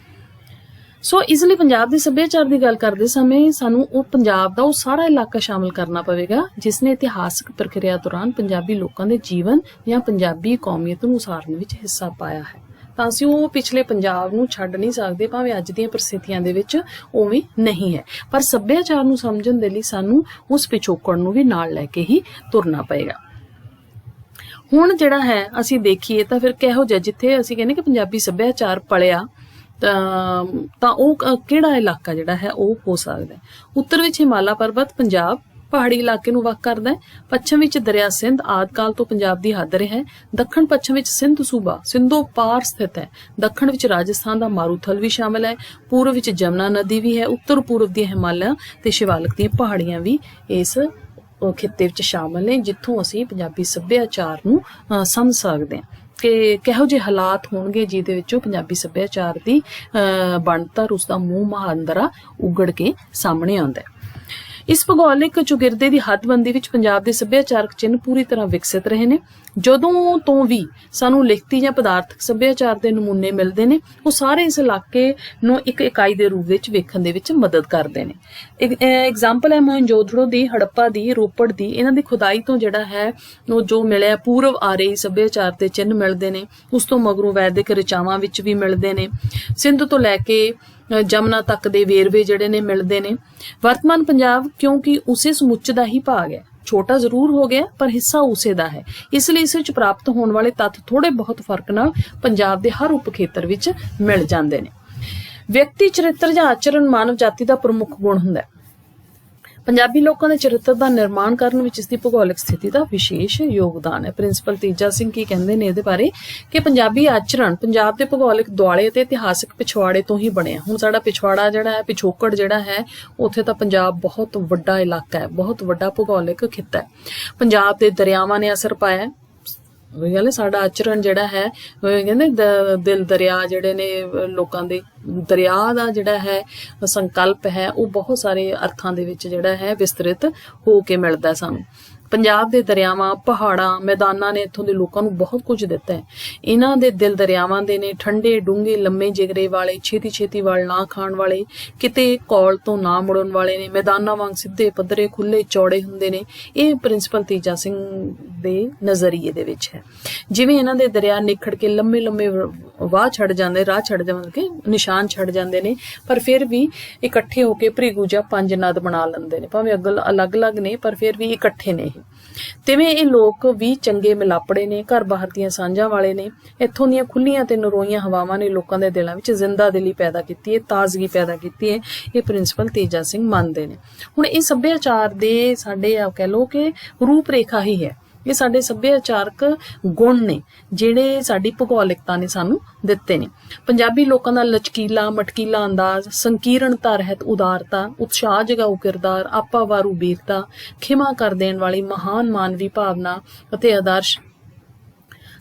ਸੋ ਇਸ ਲਈ ਪੰਜਾਬ ਦੇ ਸੱਭਿਆਚਾਰ ਦੀ ਗੱਲ ਕਰਦੇ ਸਮੇਂ ਸਾਨੂੰ ਉਹ ਪੰਜਾਬ ਦਾ ਉਹ ਸਾਰਾ ਇਲਾਕਾ ਸ਼ਾਮਿਲ ਕਰਨਾ ਪਵੇਗਾ ਜਿਸ ਨੇ ਇਤਿਹਾਸਕ ਪ੍ਰਕਿਰਿਆ ਦੌਰਾਨ ਪੰਜਾਬੀ ਲੋਕਾਂ ਦੇ ਜੀਵਨ ਜਾਂ ਪੰਜਾਬੀ ਕੌਮੀਅਤ ਨੂੰ ਉਸਾਰਨ ਵਿੱਚ ਹਿੱਸਾ ਪਾਇਆ ਹੈ। ਤਾਂ ਅਸੀਂ ਉਹ ਪਿਛਲੇ ਪੰਜਾਬ ਨੂੰ ਛੱਡ ਨਹੀਂ ਸਕਦੇ, ਭਾਵੇਂ ਅੱਜ ਦੀਆਂ ਪਰਿਸਥਿਤੀਆਂ ਦੇ ਵਿੱਚ ਉਵੇਂ ਨਹੀਂ ਹੈ, ਪਰ ਸੱਭਿਆਚਾਰ ਨੂੰ ਸਮਝਣ ਦੇ ਲਈ ਸਾਨੂੰ ਉਸ ਪਿਛੋਕੜ ਨੂੰ ਵੀ ਨਾਲ ਲੈ ਕੇ ਹੀ ਤੁਰਨਾ ਪਏਗਾ। ਹੁਣ ਜਿਹੜਾ ਹੈ ਅਸੀਂ ਦੇਖੀਏ ਤਾਂ ਫਿਰ ਕਿਹੋ ਜਿਹਾ, ਜਿੱਥੇ ਅਸੀਂ ਕਹਿੰਦੇ ਕਿ ਪੰਜਾਬੀ ਸੱਭਿਆਚਾਰ ਪਲਿਆ ਤਾਂ ਉਹ ਕਿਹੜਾ ਇਲਾਕਾ ਜਿਹੜਾ ਹੈ ਉਹ ਹੋ ਸਕਦਾ ਹੈ। ਉੱਤਰ ਵਿੱਚ ਹਿਮਾਲਾ ਪਰਬਤ ਪੰਜਾਬ ਪਹਾੜੀ ਇਲਾਕੇ ਨੂੰ ਵੱਖ ਕਰਦਾ ਹੈ। ਪੱਛਮ ਵਿੱਚ ਦਰਿਆ ਸਿੰਧ ਆਦਿ ਕਾਲ ਤੋਂ ਪੰਜਾਬ ਦੀ ਹੱਦ ਰਿਹਾ ਹੈ। ਦੱਖਣ ਪੱਛਮ ਵਿੱਚ ਸਿੰਧ ਸੂਬਾ ਸਿੰਧੋ ਪਾਰ ਸਥਿਤ ਹੈ। ਦੱਖਣ ਵਿੱਚ ਰਾਜਸਥਾਨ ਦਾ ਮਾਰੂਥਲ ਵੀ ਸ਼ਾਮਲ ਹੈ। ਪੂਰਬ ਵਿੱਚ ਜਮਨਾ ਨਦੀ ਵੀ ਹੈ। ਉੱਤਰ ਪੂਰਬ ਦੀਆਂ ਹਿਮਾਲਿਆ ਤੇ ਸ਼ਿਵਾਲਿਕ ਦੀਆਂ ਪਹਾੜੀਆਂ ਵੀ ਇਸ ਖਿੱਤੇ ਵਿੱਚ ਸ਼ਾਮਲ ਨੇ, ਜਿੱਥੋਂ ਅਸੀਂ ਪੰਜਾਬੀ ਸੱਭਿਆਚਾਰ ਨੂੰ ਸਮਝ ਸਕਦੇ ਹਾਂ ਕਿ ਕਿਹੋ ਜਿਹੇ ਹਾਲਾਤ ਹੋਣਗੇ ਜਿਹਦੇ ਵਿੱਚੋਂ ਪੰਜਾਬੀ ਸੱਭਿਆਚਾਰ ਦੀ ਬਣਤਰ, ਉਸਦਾ ਮੂੰਹ ਮਹਾਂਦਰਾ ਉਗੜ ਕੇ ਸਾਹਮਣੇ ਆਉਂਦਾ ਹੈ। ਇਸ ਭੂਗੋਲਿਕ ਚੁਗਿਰਦੇ ਦੀ ਹੱਦਬੰਦੀ ਵਿੱਚ ਪੰਜਾਬ ਦੇ ਸੱਭਿਆਚਾਰਕ ਚਿੰਨ੍ਹ ਪੂਰੀ ਤਰ੍ਹਾਂ ਵਿਕਸਿਤ ਰਹੇ ਨੇ। ਜਦੋਂ ਤੋਂ ਵੀ ਸਾਨੂੰ ਲਿਖਤੀ ਜਾਂ ਪਦਾਰਥਕ ਸੱਭਿਆਚਾਰ ਦੇ ਨਮੂਨੇ ਮਿਲਦੇ ਨੇ, ਉਹ ਸਾਰੇ ਇਸ ਇਲਾਕੇ ਨੂੰ ਇੱਕ ਇਕਾਈ ਦੇ ਰੂਪ ਵਿੱਚ ਵੇਖਣ ਦੇ ਵਿੱਚ ਮਦਦ ਕਰਦੇ ਨੇ। ਐਗਜ਼ਾਮਪਲ ਹੈ ਮੋਹਨਜੋਦੜੋ ਦੀ, ਹੜੱਪਾ ਦੀ, ਰੋਪੜ ਦੀ। ਇਹਨਾਂ ਦੀ ਖੁਦਾਈ ਤੋਂ ਜਿਹੜਾ ਹੈ ਉਹ ਜੋ ਮਿਲਿਆ ਪੂਰਵ ਆਰੇਈ ਸੱਭਿਆਚਾਰ ਦੇ ਚਿੰਨ੍ਹ ਮਿਲਦੇ ਨੇ। ਉਸ ਤੋਂ ਮਗਰੋਂ ਵੈਦਿਕ ਰਚਾਵਾਂ ਵਿੱਚ ਵੀ ਮਿਲਦੇ ਨੇ। ਸਿੰਧ ਤੋਂ ਲੈ ਕੇ ਜਮਨਾ ਤੱਕ ਦੇ ਵੇਰਵੇ ਜਿਹੜੇ ਨੇ ਮਿਲਦੇ ਨੇ। ਵਰਤਮਾਨ ਪੰਜਾਬ ਕਿਉਂਕਿ ਉਸੇ ਸਮੁੱਚ ਦਾ ਹੀ ਭਾਗ ਹੈ, ਛੋਟਾ ਜ਼ਰੂਰ ਹੋ ਗਿਆ ਪਰ ਹਿੱਸਾ ਉਸੇ ਦਾ ਹੈ, ਇਸ ਲਈ ਇਸ ਵਿੱਚ ਪ੍ਰਾਪਤ ਹੋਣ ਵਾਲੇ ਤੱਥ ਥੋੜੇ ਬਹੁਤ ਫਰਕ ਨਾਲ ਪੰਜਾਬ ਦੇ ਹਰ ਉਪ ਖੇਤਰ ਵਿੱਚ ਮਿਲ ਜਾਂਦੇ ਨੇ। ਵਿਅਕਤੀ ਚਰਿੱਤਰ ਜਾਂ ਆਚਰਣ ਮਾਨਵ ਜਾਤੀ ਦਾ ਪ੍ਰਮੁੱਖ ਗੁਣ ਹੁੰਦਾ ਹੈ। ਪੰਜਾਬੀ ਲੋਕਾਂ ਦੇ ਚਰਿੱਤਰ ਦਾ ਨਿਰਮਾਣ ਕਰਨ ਵਿੱਚ ਇਸ ਦੀ ਭੂਗੋਲਿਕ ਸਥਿਤੀ ਦਾ ਵਿਸ਼ੇਸ਼ ਯੋਗਦਾਨ ਹੈ। ਪ੍ਰਿੰਸੀਪਲ ਤੇਜਾ ਸਿੰਘ ਕੀ ਕਹਿੰਦੇ ਨੇ ਇਹਦੇ ਬਾਰੇ ਕਿ ਪੰਜਾਬੀ ਆਚਰਣ ਪੰਜਾਬ ਦੇ ਭੂਗੋਲਿਕ ਦੁਆਲੇ ਅਤੇ ਇਤਿਹਾਸਕ ਪਿਛਵਾੜੇ ਤੋਂ ਹੀ ਬਣਿਆ। ਹੁਣ ਸਾਡਾ ਪਿਛਵਾੜਾ ਜਿਹੜਾ ਹੈ, ਪਿਛੋਕੜ ਜਿਹੜਾ ਹੈ, ਉੱਥੇ ਤਾਂ ਪੰਜਾਬ ਬਹੁਤ ਵੱਡਾ ਇਲਾਕਾ ਹੈ, ਬਹੁਤ ਵੱਡਾ ਭੂਗੋਲਿਕ ਖਿੱਤਾ ਹੈ। ਪੰਜਾਬ ਦੇ ਦਰਿਆਵਾਂ ਨੇ ਅਸਰ ਪਾਇਆ। ਉਹੀ ਗੱਲ ਹੈ, ਸਾਡਾ ਆਚਰਣ ਜਿਹੜਾ ਹੈ ਕਹਿੰਦੇ ਦਿਲ ਦਰਿਆ ਜਿਹੜੇ ਨੇ ਲੋਕਾਂ ਦੇ, ਦਰਿਆ ਦਾ ਜਿਹੜਾ ਹੈ ਸੰਕਲਪ ਹੈ ਉਹ ਬਹੁਤ ਸਾਰੇ ਅਰਥਾਂ ਦੇ ਵਿੱਚ ਜਿਹੜਾ ਹੈ ਵਿਸਤ੍ਰਿਤ ਹੋ ਕੇ ਮਿਲਦਾ ਸਾਨੂੰ। ਪੰਜਾਬ ਦੇ ਦਰਿਆਵਾਂ, ਪਹਾੜਾਂ, ਮੈਦਾਨਾਂ ਨੇ ਇੱਥੋਂ ਦੇ ਲੋਕਾਂ ਨੂੰ ਬਹੁਤ ਕੁਝ ਦਿੱਤਾ ਹੈ। ਇਹਨਾਂ ਦੇ ਦਿਲ ਦਰਿਆਵਾਂ ਦੇ ਨੇ, ਠੰਡੇ ਡੂੰਘੇ ਲੰਮੇ ਜਿਗਰੇ ਵਾਲੇ, ਛੇਤੀ ਛੇਤੀ ਵੱਲ ਨਾ ਖਾਣ ਵਾਲੇ, ਕਿਤੇ ਕੌਲ ਤੋਂ ਨਾ ਮੁੜਨ ਵਾਲੇ ਨੇ, ਮੈਦਾਨਾਂ ਵਾਂਗ ਸਿੱਧੇ ਪੱਧਰੇ ਖੁੱਲੇ ਚੌੜੇ ਹੁੰਦੇ ਨੇ। ਇਹ ਪ੍ਰਿੰਸੀਪਲ ਤੇਜਾ ਸਿੰਘ ਦੇ ਨਜ਼ਰੀਏ ਦੇ ਵਿੱਚ ਹੈ। ਜਿਵੇਂ ਇਹਨਾਂ ਦੇ ਦਰਿਆ ਨਿਖੜ ਕੇ ਲੰਮੇ ਲੰਮੇ ਰਾਹ ਛੱਡ ਜਾਂਦੇ ਕਿ ਨਿਸ਼ਾਨ ਛੱਡ ਜਾਂਦੇ ਨੇ, ਪਰ ਫਿਰ ਵੀ ਇਕੱਠੇ ਹੋ ਕੇ ਭ੍ਰਿਗੂ ਜਾਂ ਪੰਜ ਨਦ ਬਣਾ ਲੈਂਦੇ ਨੇ। ਭਾਵੇਂ ਅਲੱਗ-ਅਲੱਗ ਨੇ ਪਰ ਫਿਰ ਵੀ ਇਕੱਠੇ ਨੇ। ਤਿਵੇਂ ਇਹ ਲੋਕ ਵੀ ਚੰਗੇ ਮਿਲਾਪੜੇ ਨੇ, ਘਰ ਬਾਹਰ ਦੀਆਂ ਸਾਂਝਾਂ ਵਾਲੇ ਨੇ। ਇੱਥੋਂ ਦੀਆਂ ਖੁੱਲੀਆਂ ਤੇ ਨਰੋਈਆਂ ਹਵਾਵਾਂ ਨੇ ਲੋਕਾਂ ਦੇ ਦਿਲਾਂ ਵਿੱਚ ਜ਼ਿੰਦਾ ਦਿਲੀ ਪੈਦਾ ਕੀਤੀ ਹੈ, ਤਾਜ਼ਗੀ ਪੈਦਾ ਕੀਤੀ ਹੈ। ਇਹ ਪ੍ਰਿੰਸੀਪਲ ਤੇਜਾ ਸਿੰਘ ਮੰਨਦੇ ਨੇ। ਹੁਣ ਇਹ ਸੱਭਿਆਚਾਰ ਦੇ ਸਾਡੇ ਕਹਿ ਲਓ ਕਿ ਰੂਪ ਰੇਖਾ ਹੀ ਹੈ। ਇਹ ਸਾਡੇ ਸੱਭਿਆਚਾਰਕ ਗੁਣ ਨੇ ਜਿਹੜੇ ਸਾਡੀ ਭੂਗੋਲਿਕਤਾ ਨੇ ਸਾਨੂੰ ਦਿੱਤੇ ਨੇ। ਪੰਜਾਬੀ ਲੋਕਾਂ ਦਾ ਲਚਕੀਲਾ ਮਟਕੀਲਾ ਅੰਦਾਜ਼, ਸੰਕੀਰਣਤਾ ਰਹਿਤ ਉਦਾਰਤਾ, ਉਤਸ਼ਾਹ ਜਗਾਊ ਕਿਰਦਾਰ, ਆਪਾ ਵਾਰੂ ਵੀਰਤਾ, ਖਿਮਾ ਕਰ ਦੇਣ ਵਾਲੀ ਮਹਾਨ ਮਾਨਵੀ ਭਾਵਨਾ ਅਤੇ ਆਦਰਸ਼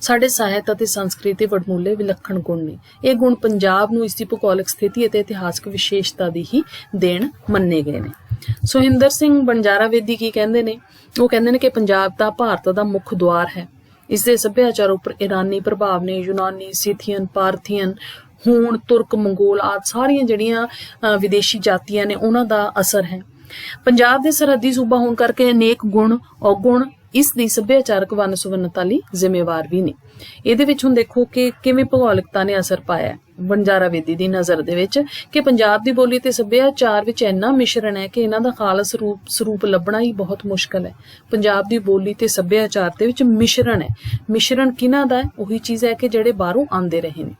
ਸਾਡੇ ਸਾਹਿਤ ਅਤੇ ਸੰਸਕ੍ਰਿਤੀ ਵਡਮੁੱਲੇ ਵਿਲੱਖਣ ਗੁਣ ਨੇ। ਇਹ ਗੁਣ ਪੰਜਾਬ ਨੂੰ ਇਸ ਦੀ ਭੂਗੋਲਿਕ ਸਥਿਤੀ ਅਤੇ ਇਤਿਹਾਸਕ ਵਿਸ਼ੇਸ਼ਤਾ ਦੀ ਹੀ ਦੇਣ ਮੰਨੇ ਗਏ ਨੇ। ਸੁਹਿੰਦਰ ਸਿੰਘ ਬੰਜਾਰਾ ਵੇਦੀ ਕੀ ਕਹਿੰਦੇ ਨੇ? ਉਹ ਕਹਿੰਦੇ ਨੇ ਕਿ ਪੰਜਾਬ ਤਾਂ ਭਾਰਤ ਦਾ ਮੁੱਖ ਦੁਆਰ ਹੈ। ਇਸ ਦੇ ਸੱਭਿਆਚਾਰ ਉੱਪਰ ਇਰਾਨੀ ਪ੍ਰਭਾਵ ਨੇ, ਯੂਨਾਨੀ, ਸਿਥੀਅਨ, ਪਾਰਥੀਅਨ, ਹੂਣ, ਤੁਰਕ, ਮੰਗੋਲ ਆਦਿ ਸਾਰੀਆਂ ਜਿਹੜੀਆਂ ਵਿਦੇਸ਼ੀ ਜਾਤੀਆਂ ਨੇ ਉਹਨਾਂ ਦਾ ਅਸਰ ਹੈ। ਪੰਜਾਬ ਦੇ ਸਰਹੱਦੀ ਸੂਬਾ ਹੋਣ ਕਰਕੇ ਅਨੇਕ ਗੁਣ ਔਗੁਣ ਇਸ ਦੀ ਸੱਭਿਆਚਾਰਕ ਵੰਨ ਸੁਵੰਨਤਾ ਲਈ ਜ਼ਿੰਮੇਵਾਰ ਵੀ ਨੇ। ਇਹਦੇ ਵਿੱਚ ਹੁਣ ਦੇਖੋ ਕਿ ਕਿਵੇਂ ਭੂਗੋਲਿਕਤਾ ਨੇ ਅਸਰ ਪਾਇਆ ਬੰਜਾਰਾ ਵੇਦੀ ਦੀ ਨਜ਼ਰ ਦੇ ਵਿੱਚ ਕਿ ਪੰਜਾਬ ਦੀ ਬੋਲੀ ਤੇ ਸੱਭਿਆਚਾਰ ਵਿੱਚ ਇੰਨਾ ਮਿਸ਼ਰਣ ਹੈ ਕਿ ਇਹਨਾਂ ਦਾ ਖਾਲਸ ਸਰੂਪ ਲੱਭਣਾ ਹੀ ਬਹੁਤ ਮੁਸ਼ਕਲ ਹੈ। ਪੰਜਾਬ ਦੀ ਬੋਲੀ ਤੇ ਸੱਭਿਆਚਾਰ ਦੇ ਵਿੱਚ ਮਿਸ਼ਰਣ ਹੈ। ਮਿਸ਼ਰਣ ਕਿਹਨਾਂ ਦਾ ਹੈ? ਉਹੀ ਚੀਜ਼ ਹੈ ਕਿ ਜਿਹੜੇ ਬਾਹਰੋਂ ਆਉਂਦੇ ਰਹੇ ਨੇ,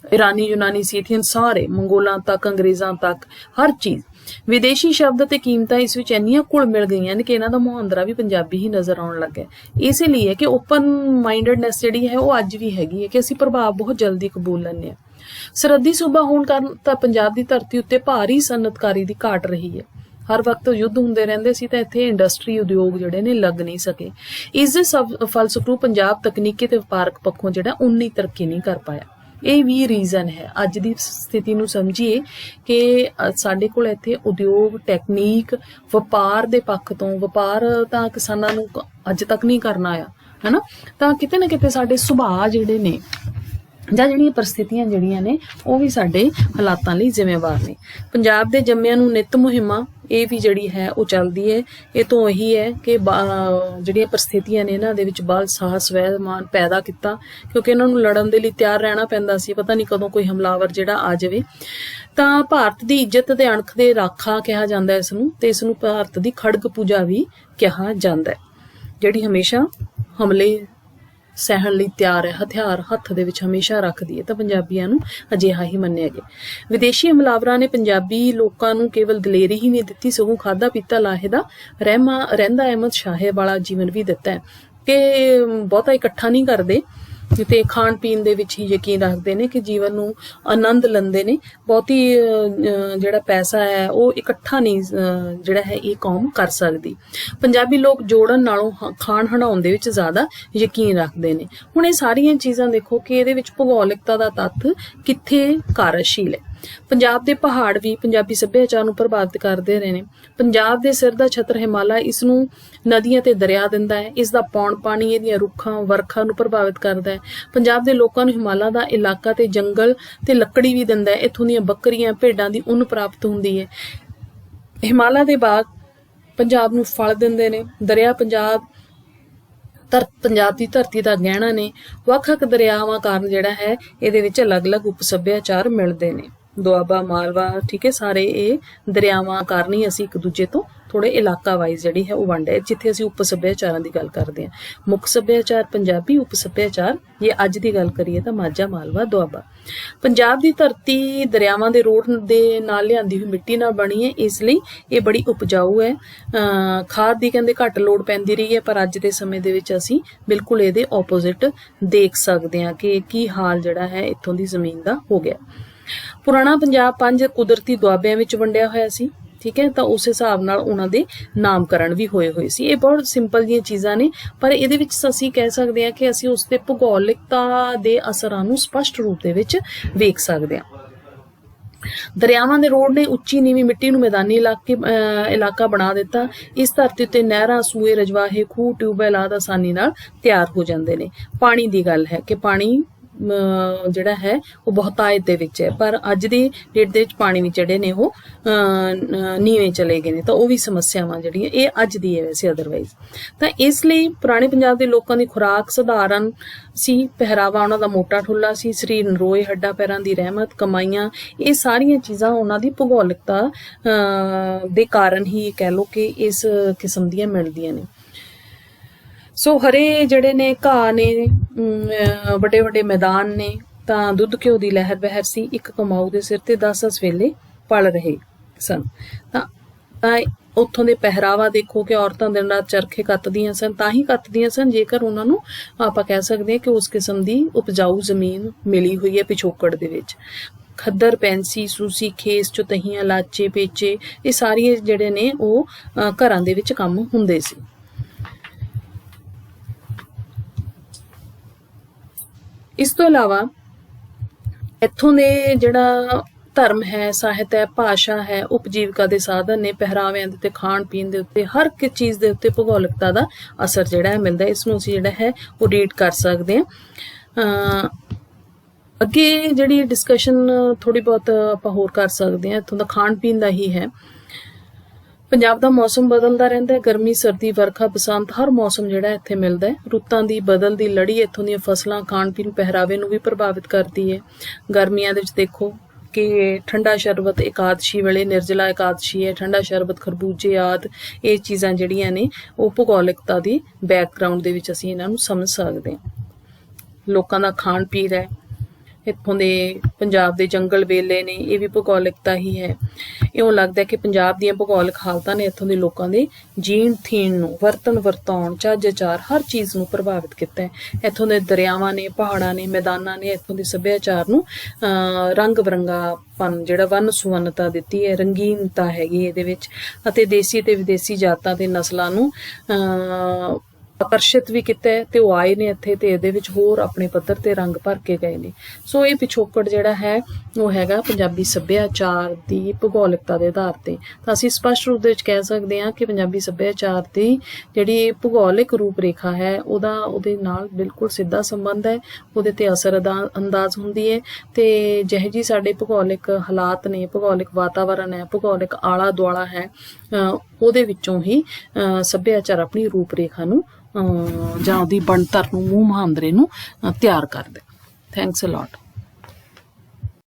ਇਰਾਨੀ, ਯੂਨਾਨੀ, ਸੀਥੀਅਨ, ਸਾਰੇ ਮੰਗੋਲਾਂ ਤੱਕ, ਅੰਗਰੇਜ਼ਾਂ ਤੱਕ, ਹਰ ਚੀਜ਼। ਵਿਦੇਸ਼ੀ ਸ਼ਬਦ ਅਤੇ ਕੀਮਤਾਂ ਇਸ ਵਿੱਚ ਇੰਨੀਆਂ ਘੁਲ ਮਿਲ ਗਈਆਂ ਨੇ ਕਿ ਇਹਨਾਂ ਦਾ ਮੁਹਾਂਦਰਾ ਵੀ ਪੰਜਾਬੀ ਹੀ ਨਜ਼ਰ ਆਉਣ ਲੱਗਾ। ਇਸੇ ਲਈ ਹੈ ਕਿ ਓਪਨ ਮਾਈਂਡਡਨੈਸ ਜਿਹੜੀ ਹੈ ਉਹ ਅੱਜ ਵੀ ਹੈਗੀ ਹੈ ਕਿ ਅਸੀਂ ਪ੍ਰਭਾਵ ਬਹੁਤ ਜਲਦੀ ਕਬੂਲ ਲੈਂਦੇ ਹਾਂ। ਸਰਹੱਦੀ ਸੂਬਾ ਹੋਣ ਕਾਰਨ ਤਾਂ ਪੰਜਾਬ ਦੀ ਧਰਤੀ ਉੱਤੇ ਭਾਰੀ ਸਨਅਤਕਾਰੀ ਦੀ ਘਾਟ ਰਹੀ ਹੈ। ਹਰ ਵਕਤ ਯੁੱਧ ਹੁੰਦੇ ਰਹਿੰਦੇ ਸੀ ਤਾਂ ਇੱਥੇ ਇੰਡਸਟਰੀ ਉਦਯੋਗ ਜਿਹੜੇ ਨੇ ਲੱਗ ਨਹੀਂ ਸਕੇ। ਇਸ ਦੇ ਫਲਸਰੂਪ ਪੰਜਾਬ ਤਕਨੀਕੀ ਤੇ ਵਪਾਰਕ ਪੱਖੋਂ ਜਿਹੜਾ ਉਨੀ ਤਰੱਕੀ ਨਹੀਂ ਕਰ ਪਾਇਆ। ਇਹ ਵੀ ਰੀਜ਼ਨ ਹੈ। ਅੱਜ ਦੀ ਸਥਿਤੀ ਨੂੰ ਸਮਝੀਏ ਕਿ ਸਾਡੇ ਕੋਲ ਇੱਥੇ ਉਦਯੋਗ, ਟੈਕਨੀਕ, ਵਪਾਰ ਦੇ ਪੱਖ ਤੋਂ, ਵਪਾਰ ਤਾਂ ਕਿਸਾਨਾਂ ਨੂੰ ਅੱਜ ਤੱਕ ਨਹੀਂ ਕਰਨਾ ਆਇਆ ਹੈ ਨਾ, ਤਾਂ ਕਿਤੇ ਨਾ ਕਿਤੇ ਸਾਡੇ ਸੁਭਾਅ ਜਿਹੜੇ ਨੇ ਜਾਂ ਜਿਹੜੀਆਂ ਪਰਿਸਥਿਤੀਆਂ ਜਿਹੜੀਆਂ ਨੇ ਉਹ ਵੀ ਸਾਡੇ ਹਾਲਾਤਾਂ ਲਈ ਜ਼ਿੰਮੇਵਾਰ ਨੇ। ਪੰਜਾਬ ਦੇ ਜੰਮਿਆਂ ਨੂੰ ਨਿੱਤ ਮੁਹਿੰਮਾਂ ਇਹ ਵੀ ਜਿਹੜੀ ਹੈ ਉਹ ਚੱਲਦੀ ਹੈ। ਇਹ ਤੋਂ ਇਹੀ ਹੈ ਕਿ ਜਿਹੜੀਆਂ ਪਰਿਸਥਿਤੀਆਂ ਨੇ ਇਹਨਾਂ ਦੇ ਵਿੱਚ ਬਲ, ਸਾਹਸ, ਸਵੈਮਾਨ ਪੈਦਾ ਕੀਤਾ ਕਿਉਂਕਿ ਇਹਨਾਂ ਨੂੰ ਲੜਨ ਦੇ ਲਈ ਤਿਆਰ ਰਹਿਣਾ ਪੈਂਦਾ ਸੀ। ਪਤਾ ਨਹੀਂ ਕਦੋਂ ਕੋਈ ਹਮਲਾਵਰ ਜਿਹੜਾ ਆ ਜਾਵੇ। ਤਾਂ ਭਾਰਤ ਦੀ ਇੱਜ਼ਤ ਤੇ ਅਣਖ ਦੇ ਰਾਖਾ ਕਿਹਾ ਜਾਂਦਾ ਇਸ ਨੂੰ, ਤੇ ਇਸ ਨੂੰ ਭਾਰਤ ਦੀ ਖੜਗ ਪੂਜਾ ਵੀ ਕਿਹਾ ਜਾਂਦਾ ਹੈ, ਜਿਹੜੀ ਹਮੇਸ਼ਾ ਹਮਲੇ ਸਹਿਣ ਲਈ ਤਿਆਰ ਹੈ, ਹਥਿਆਰ ਹੱਥ ਦੇ ਵਿੱਚ ਹਮੇਸ਼ਾ ਰੱਖਦੀ ਹੈ, ਤਾਂ ਪੰਜਾਬੀਆਂ ਨੂੰ ਅਜਿਹਾ ਹੀ ਮੰਨਿਆ ਗਿਆ। ਵਿਦੇਸ਼ੀ ਹਮਲਾਵਰਾਂ ਨੇ ਪੰਜਾਬੀ ਲੋਕਾਂ ਨੂੰ ਕੇਵਲ ਦਲੇਰੀ ਹੀ ਨਹੀਂ ਦਿੱਤੀ, ਸਗੋਂ ਖਾਧਾ ਪੀਤਾ ਲਾਹੇ ਦਾ ਰਹਿੰਦਾ ਅਹਿਮਦ ਸ਼ਾਹੇ ਵਾਲਾ ਜੀਵਨ ਵੀ ਦਿੱਤਾ ਹੈ ਕਿ ਬਹੁਤਾ ਇਕੱਠਾ ਨਹੀਂ ਕਰਦੇ ਤੇ ਖਾਣ ਪੀਣ ਦੇ ਵਿੱਚ ਹੀ ਯਕੀਨ ਰੱਖਦੇ ਨੇ ਕਿ ਜੀਵਨ ਨੂੰ ਆਨੰਦ ਲੈਂਦੇ ਨੇ। ਬਹੁਤੀ ਜਿਹੜਾ ਪੈਸਾ ਹੈ ਉਹ ਇਕੱਠਾ ਨਹੀਂ ਜਿਹੜਾ ਹੈ ਇਹ ਕੌਮ ਕਰ ਸਕਦੀ। ਪੰਜਾਬੀ ਲੋਕ ਜੋੜਨ ਨਾਲੋਂ ਖਾਣ ਹੰਡਾਉਣ ਦੇ ਵਿੱਚ ਜ਼ਿਆਦਾ ਯਕੀਨ ਰੱਖਦੇ ਨੇ। ਹੁਣ ਇਹ ਸਾਰੀਆਂ ਚੀਜ਼ਾਂ ਦੇਖੋ ਕਿ ਇਹਦੇ ਵਿੱਚ ਭੂਗੋਲਿਕਤਾ ਦਾ ਤੱਥ ਕਿੱਥੇ ਕਾਰਜਸ਼ੀਲ ਹੈ। ਪੰਜਾਬ ਦੇ ਪਹਾੜ ਵੀ ਪੰਜਾਬੀ ਸੱਭਿਆਚਾਰ ਨੂੰ ਪ੍ਰਭਾਵਿਤ ਕਰਦੇ ਰਹੇ ਨੇ। ਪੰਜਾਬ ਦੇ ਸਿਰ ਦਾ ਛਤਰ ਹਿਮਾਲਾ ਇਸ ਨੂੰ ਨਦੀਆਂ ਤੇ ਦਰਿਆ ਦਿੰਦਾ ਹੈ। ਇਸ ਦਾ ਪੌਣ ਪਾਣੀ ਇਹਦੀਆਂ ਰੁੱਖਾਂ ਵਰਖਾਂ ਨੂੰ ਪ੍ਰਭਾਵਿਤ ਕਰਦਾ ਹੈ। ਪੰਜਾਬ ਦੇ ਲੋਕਾਂ ਨੂੰ ਹਿਮਾਲਾ ਦਾ ਇਲਾਕਾ ਤੇ ਜੰਗਲ ਤੇ ਲੱਕੜੀ ਵੀ ਦਿੰਦਾ ਹੈ। ਇੱਥੋਂ ਦੀਆਂ ਬੱਕਰੀਆਂ ਭੇਡਾਂ ਦੀ ਉੱਨ ਪ੍ਰਾਪਤ ਹੁੰਦੀ ਹੈ। ਹਿਮਾਲਾ ਦੇ ਬਾਗ ਪੰਜਾਬ ਨੂੰ ਫਲ ਦਿੰਦੇ ਨੇ। ਦਰਿਆ ਪੰਜਾਬ ਦੀ ਧਰਤੀ ਦਾ ਗਹਿਣਾ ਨੇ। ਵੱਖ-ਵੱਖ ਦਰਿਆਵਾਂ ਕਾਰਨ ਜਿਹੜਾ ਹੈ ਇਹਦੇ ਵਿੱਚ ਅਲੱਗ-ਅਲੱਗ ਉਪ ਸੱਭਿਆਚਾਰ ਮਿਲਦੇ ਨੇ। ਦੁਆਬਾ, ਮਾਲਵਾ, ਠੀਕ ਹੈ, ਸਾਰੇ ਇਹ ਦਰਿਆਵਾਂ ਕਾਰਨ ਹੀ ਅਸੀਂ ਇੱਕ ਦੂਜੇ ਤੋਂ ਥੋੜੇ ਇਲਾਕਾ ਵਾਈਜ਼ ਜਿਹੜੀ ਹੈ ਉਹ ਵੰਡ ਹੈ। ਜਿੱਥੇ ਅਸੀਂ ਉਪ ਸੱਭਿਆਚਾਰਾਂ ਦੀ ਗੱਲ ਕਰਦੇ ਹਾਂ, ਮੁੱਖ ਸੱਭਿਆਚਾਰ ਪੰਜਾਬੀ, ਉਪ ਸੱਭਿਆਚਾਰ ਜੇ ਅੱਜ ਦੀ ਗੱਲ ਕਰੀਏ ਤਾਂ ਮਾਝਾ, ਮਾਲਵਾ, ਦੁਆਬਾ। ਪੰਜਾਬ ਦੀ ਧਰਤੀ ਦਰਿਆਵਾਂ ਦੇ ਰੋਡ ਦੇ ਨਾਲ ਲਿਆਂਦੀ ਹੋਈ ਮਿੱਟੀ ਨਾਲ ਬਣੀ ਹੈ, ਇਸ ਲਈ ਇਹ ਬੜੀ ਉਪਜਾਊ ਹੈ। ਖਾਦ ਦੀ ਕਹਿੰਦੇ ਘੱਟ ਲੋੜ ਪੈਂਦੀ ਰਹੀ ਹੈ, ਪਰ ਅੱਜ ਦੇ ਸਮੇਂ ਦੇ ਵਿੱਚ ਅਸੀਂ ਬਿਲਕੁਲ ਇਹਦੇ ਆਪੋਜ਼ਿਟ ਦੇਖ ਸਕਦੇ ਹਾਂ ਕਿ ਕੀ ਹਾਲ ਜਿਹੜਾ ਹੈ ਇੱਥੋਂ ਦੀ ਜ਼ਮੀਨ ਦਾ ਹੋ ਗਿਆ। ਪੁਰਾਣਾ ਪੰਜਾਬ 5 ਕੁਦਰਤੀ ਦੁਆਬਿਆਂ ਵਿੱਚ ਵੰਡਿਆ ਹੋਇਆ ਸੀ, ਠੀਕ ਹੈ, ਤਾਂ ਉਸ ਹਿਸਾਬ ਨਾਲ ਉਹਨਾਂ ਦੇ ਨਾਮਕਰਨ ਵੀ ਹੋਏ ਸੀ। ਇਹ ਬਹੁਤ ਸਿੰਪਲ ਜਿਹੀਆਂ ਚੀਜ਼ਾਂ ਨੇ, ਪਰ ਇਹਦੇ ਵਿੱਚ ਅਸੀਂ ਕਹਿ ਸਕਦੇ ਹਾਂ ਕਿ ਅਸੀਂ ਉਸ ਦੇ ਭੂਗੋਲਿਕਤਾ ਦੇ ਅਸਰਾਂ ਨੂੰ ਸਪਸ਼ਟ ਰੂਪ ਦੇ ਵਿੱਚ ਵੇਖ ਸਕਦੇ ਹਾਂ। ਦਰਿਆਵਾਂ ਦੇ ਰੋਡ ਨੇ ਉੱਚੀ ਨੀਵੀਂ ਮਿੱਟੀ ਨੂੰ ਮੈਦਾਨੀ ਇਲਾਕਾ ਬਣਾ ਦਿੱਤਾ। ਇਸ ਧਰਤੀ ਉੱਤੇ ਨਹਿਰਾਂ, ਸੂਏ, ਰਜਵਾਹੇ, ਖੂਹ, ਟਿਊਬਵੈਲ ਆਦਿ ਆਸਾਨੀ ਨਾਲ ਤਿਆਰ ਹੋ ਜਾਂਦੇ ਨੇ। ਪਾਣੀ ਦੀ ਗੱਲ ਹੈ ਕਿ ਪਾਣੀ ਜਿਹੜਾ ਹੈ ਉਹ ਬਹੁਤਾਇਤ ਦੇ ਵਿੱਚ ਹੈ, ਪਰ ਅੱਜ ਦੀ ਡੇਟ ਦੇ ਵਿੱਚ ਪਾਣੀ ਵੀ ਜਿਹੜੇ ਨੇ ਉਹ ਨੀਵੇਂ ਚਲੇ ਗਏ ਨੇ, ਤਾਂ ਉਹ ਵੀ ਸਮੱਸਿਆਵਾਂ ਜਿਹੜੀਆਂ ਇਹ ਅੱਜ ਦੀ ਹੈ ਵੈਸੇ ਅਦਰਵਾਈਜ਼। ਤਾਂ ਇਸ ਲਈ ਪੁਰਾਣੇ ਪੰਜਾਬ ਦੇ ਲੋਕਾਂ ਦੀ ਖੁਰਾਕ ਸਧਾਰਨ ਸੀ, ਪਹਿਰਾਵਾ ਉਹਨਾਂ ਦਾ ਮੋਟਾ ਠੁੱਲਾ ਸੀ, ਸਰੀਰ ਨਰੋਏ, ਹੱਡਾਂ ਪੈਰਾਂ ਦੀ ਰਹਿਮਤ, ਕਮਾਈਆਂ, ਇਹ ਸਾਰੀਆਂ ਚੀਜ਼ਾਂ ਉਹਨਾਂ ਦੀ ਭੂਗੋਲਿਕਤਾ ਦੇ ਕਾਰਨ ਹੀ ਕਹਿ ਲਓ ਕਿ ਇਸ ਕਿਸਮ ਦੀਆਂ ਮਿਲਦੀਆਂ ਨੇ। ਸੋ ਹਰੇ ਜਿਹੜੇ ਨੇ ਘਾਹ ਨੇ, ਵੱਡੇ ਵੱਡੇ ਮੈਦਾਨ ਨੇ, ਤਾਂ ਦੁੱਧ ਘਿਓ ਦੀ ਲਹਿਰ ਬਹਿਰ ਸੀ। ਇੱਕ ਕਮਾਊ ਦੇ ਸਿਰ ਤੇ 10 ਵੇਲੇ ਪਲ ਰਹੇ ਸਨ। ਤਾਂ ਉੱਥੋਂ ਦੇ ਪਹਿਰਾਵਾ ਦੇਖੋ ਕਿ ਔਰਤਾਂ ਦਿਨ ਰਾਤ ਚਰਖੇ ਕੱਤਦੀਆਂ ਸਨ, ਤਾਂ ਹੀ ਕੱਤਦੀਆਂ ਸਨ ਜੇਕਰ ਉਹਨਾਂ ਨੂੰ ਆਪਾਂ ਕਹਿ ਸਕਦੇ ਹਾਂ ਕਿ ਉਸ ਕਿਸਮ ਦੀ ਉਪਜਾਊ ਜ਼ਮੀਨ ਮਿਲੀ ਹੋਈ ਹੈ ਪਿਛੋਕੜ ਦੇ ਵਿੱਚ। ਖੱਦਰ, ਪੈਂਸੀ, ਸੂਸੀ, ਖੇਸ, ਚੁਤਹੀਆਂ, ਲਾਚੇ, ਪੇਚੇ, ਇਹ ਸਾਰੀਆਂ ਜਿਹੜੇ ਨੇ ਉਹ ਘਰਾਂ ਦੇ ਵਿੱਚ ਕੰਮ ਹੁੰਦੇ ਸੀ। ਇਸ ਤੋਂ ਇਲਾਵਾ ਇੱਥੋਂ ਦੇ ਜਿਹੜਾ ਧਰਮ ਹੈ, ਸਾਹਿਤ ਹੈ, ਭਾਸ਼ਾ ਹੈ, ਉਪਜੀਵਿਕਾ ਦੇ ਸਾਧਨ ਨੇ, ਪਹਿਰਾਵਿਆਂ ਦੇ ਉੱਤੇ, ਖਾਣ ਪੀਣ ਦੇ ਉੱਤੇ, ਹਰ ਇੱਕ ਚੀਜ਼ ਦੇ ਉੱਤੇ ਭੂਗੋਲਿਕਤਾ ਦਾ ਅਸਰ ਜਿਹੜਾ ਹੈ ਮਿਲਦਾ। ਇਸ ਨੂੰ ਅਸੀਂ ਜਿਹੜਾ ਹੈ ਉਹ ਰੀਡ ਕਰ ਸਕਦੇ ਹਾਂ। ਅੱਗੇ ਜਿਹੜੀ ਡਿਸਕਸ਼ਨ ਥੋੜੀ ਬਹੁਤ ਆਪਾਂ ਹੋਰ ਕਰ ਸਕਦੇ ਹਾਂ, ਇੱਥੋਂ ਦਾ ਖਾਣ ਪੀਣ ਦਾ ਹੀ ਹੈ। ਪੰਜਾਬ ਦਾ ਮੌਸਮ ਬਦਲਦਾ ਰਹਿੰਦਾ ਹੈ, ਗਰਮੀ, ਸਰਦੀ, ਵਰਖਾ, ਬਸੰਤ, ਹਰ ਮੌਸਮ ਜਿਹੜਾ ਇੱਥੇ ਮਿਲਦਾ ਹੈ। ਰੁੱਤਾਂ ਦੀ ਬਦਲਦੀ ਲੜੀ ਇੱਥੋਂ ਦੀਆਂ ਫਸਲਾਂ, ਖਾਣ ਪੀਣ, ਪਹਿਰਾਵੇ ਨੂੰ ਵੀ ਪ੍ਰਭਾਵਿਤ ਕਰਦੀ ਹੈ। ਗਰਮੀਆਂ ਦੇ ਵਿੱਚ ਦੇਖੋ ਕਿ ਠੰਡਾ ਸ਼ਰਬਤ ਇਕਾਦਸ਼ੀ ਵੇਲੇ, ਨਿਰਜਲਾ ਇਕਾਦਸ਼ੀ ਹੈ, ਠੰਡਾ ਸ਼ਰਬਤ, ਖਰਬੂਜੇ ਆਦਿ, ਇਹ ਚੀਜ਼ਾਂ ਜਿਹੜੀਆਂ ਨੇ ਉਹ ਭੂਗੋਲਿਕਤਾ ਦੀ ਬੈਕਗਰਾਊਂਡ ਦੇ ਵਿੱਚ ਅਸੀਂ ਇਹਨਾਂ ਨੂੰ ਸਮਝ ਸਕਦੇ ਹਾਂ। ਲੋਕਾਂ ਦਾ ਖਾਣ ਪੀਣ ਹੈ, ਇੱਥੋਂ ਦੇ ਪੰਜਾਬ ਦੇ ਜੰਗਲ ਵੇਲੇ ਨੇ, ਇਹ ਵੀ ਭੂਗੋਲਿਕਤਾ ਹੀ ਹੈ। ਇਉਂ ਲੱਗਦਾ ਕਿ ਪੰਜਾਬ ਦੀਆਂ ਭੂਗੋਲਿਕ ਹਾਲਤਾਂ ਨੇ ਇੱਥੋਂ ਦੇ ਲੋਕਾਂ ਦੇ ਜੀਣ ਥੀਣ ਨੂੰ, ਵਰਤਣ ਵਰਤਾਉਣ, ਚੱਜ ਆਚਾਰ, ਹਰ ਚੀਜ਼ ਨੂੰ ਪ੍ਰਭਾਵਿਤ ਕੀਤਾ ਹੈ। ਇੱਥੋਂ ਦੇ ਦਰਿਆਵਾਂ ਨੇ, ਪਹਾੜਾਂ ਨੇ, ਮੈਦਾਨਾਂ ਨੇ ਇੱਥੋਂ ਦੇ ਸੱਭਿਆਚਾਰ ਨੂੰ ਰੰਗ ਬਰੰਗਾਪਨ ਜਿਹੜਾ ਵੰਨ ਸੁਵੰਨਤਾ ਦਿੱਤੀ ਹੈ, ਰੰਗੀਨਤਾ ਹੈਗੀ ਇਹਦੇ ਵਿੱਚ, ਅਤੇ ਦੇਸੀ ਤੇ ਵਿਦੇਸੀ ਜਾਤਾਂ ਤੇ ਨਸਲਾਂ ਨੂੰ ਆਕਰਸ਼ਿਤ ਵੀ ਕੀਤਾ ਹੈ, ਤੇ ਉਹ ਆਏ ਨੇ ਇੱਥੇ ਤੇ ਇਹਦੇ ਵਿੱਚ ਹੋਰ ਆਪਣੇ ਪੱਧਰ ਤੇ ਰੰਗ ਭਰ ਕੇ ਗਏ ਨੇ। ਸੋ ਇਹ ਪਿਛੋਕੜ ਜਿਹੜਾ ਹੈ ਉਹ ਹੈਗਾ ਪੰਜਾਬੀ ਸੱਭਿਆਚਾਰ ਦੀ ਭੂਗੋਲਿਕਤਾ ਦੇ ਆਧਾਰ ਤੇ। ਤਾਂ ਅਸੀਂ ਸਪਸ਼ਟ ਰੂਪ ਦੇ ਵਿੱਚ ਕਹਿ ਸਕਦੇ ਹਾਂ ਕਿ ਪੰਜਾਬੀ ਸੱਭਿਆਚਾਰ ਦੀ ਜਿਹੜੀ ਭੂਗੋਲਿਕ ਰੂਪ ਰੇਖਾ ਹੈ ਉਹਦੇ ਨਾਲ ਬਿਲਕੁਲ ਸਿੱਧਾ ਸੰਬੰਧ ਹੈ, ਉਹਦੇ ਤੇ ਅਸਰ ਅੰਦਾਜ਼ ਹੁੰਦੀ ਹੈ, ਤੇ ਜਿਹੇ ਜੀ ਸਾਡੇ ਭੂਗੋਲਿਕ ਹਾਲਾਤ ਨੇ, ਭੂਗੋਲਿਕ ਵਾਤਾਵਰਨ ਹੈ, ਭੂਗੋਲਿਕ ਆਲਾ ਦੁਆਲਾ ਹੈ, ਉਹਦੇ ਵਿੱਚੋਂ ਹੀ ਸੱਭਿਆਚਾਰ ਆਪਣੀ ਰੂਪ ਰੇਖਾ ਨੂੰ ਜਾਂ ਉਹਦੀ ਬਣਤਰ ਨੂੰ, ਮੂੰਹ ਮੁਹਾਂਦਰੇ ਨੂੰ ਤਿਆਰ ਕਰਦੇ। Thanks a lot.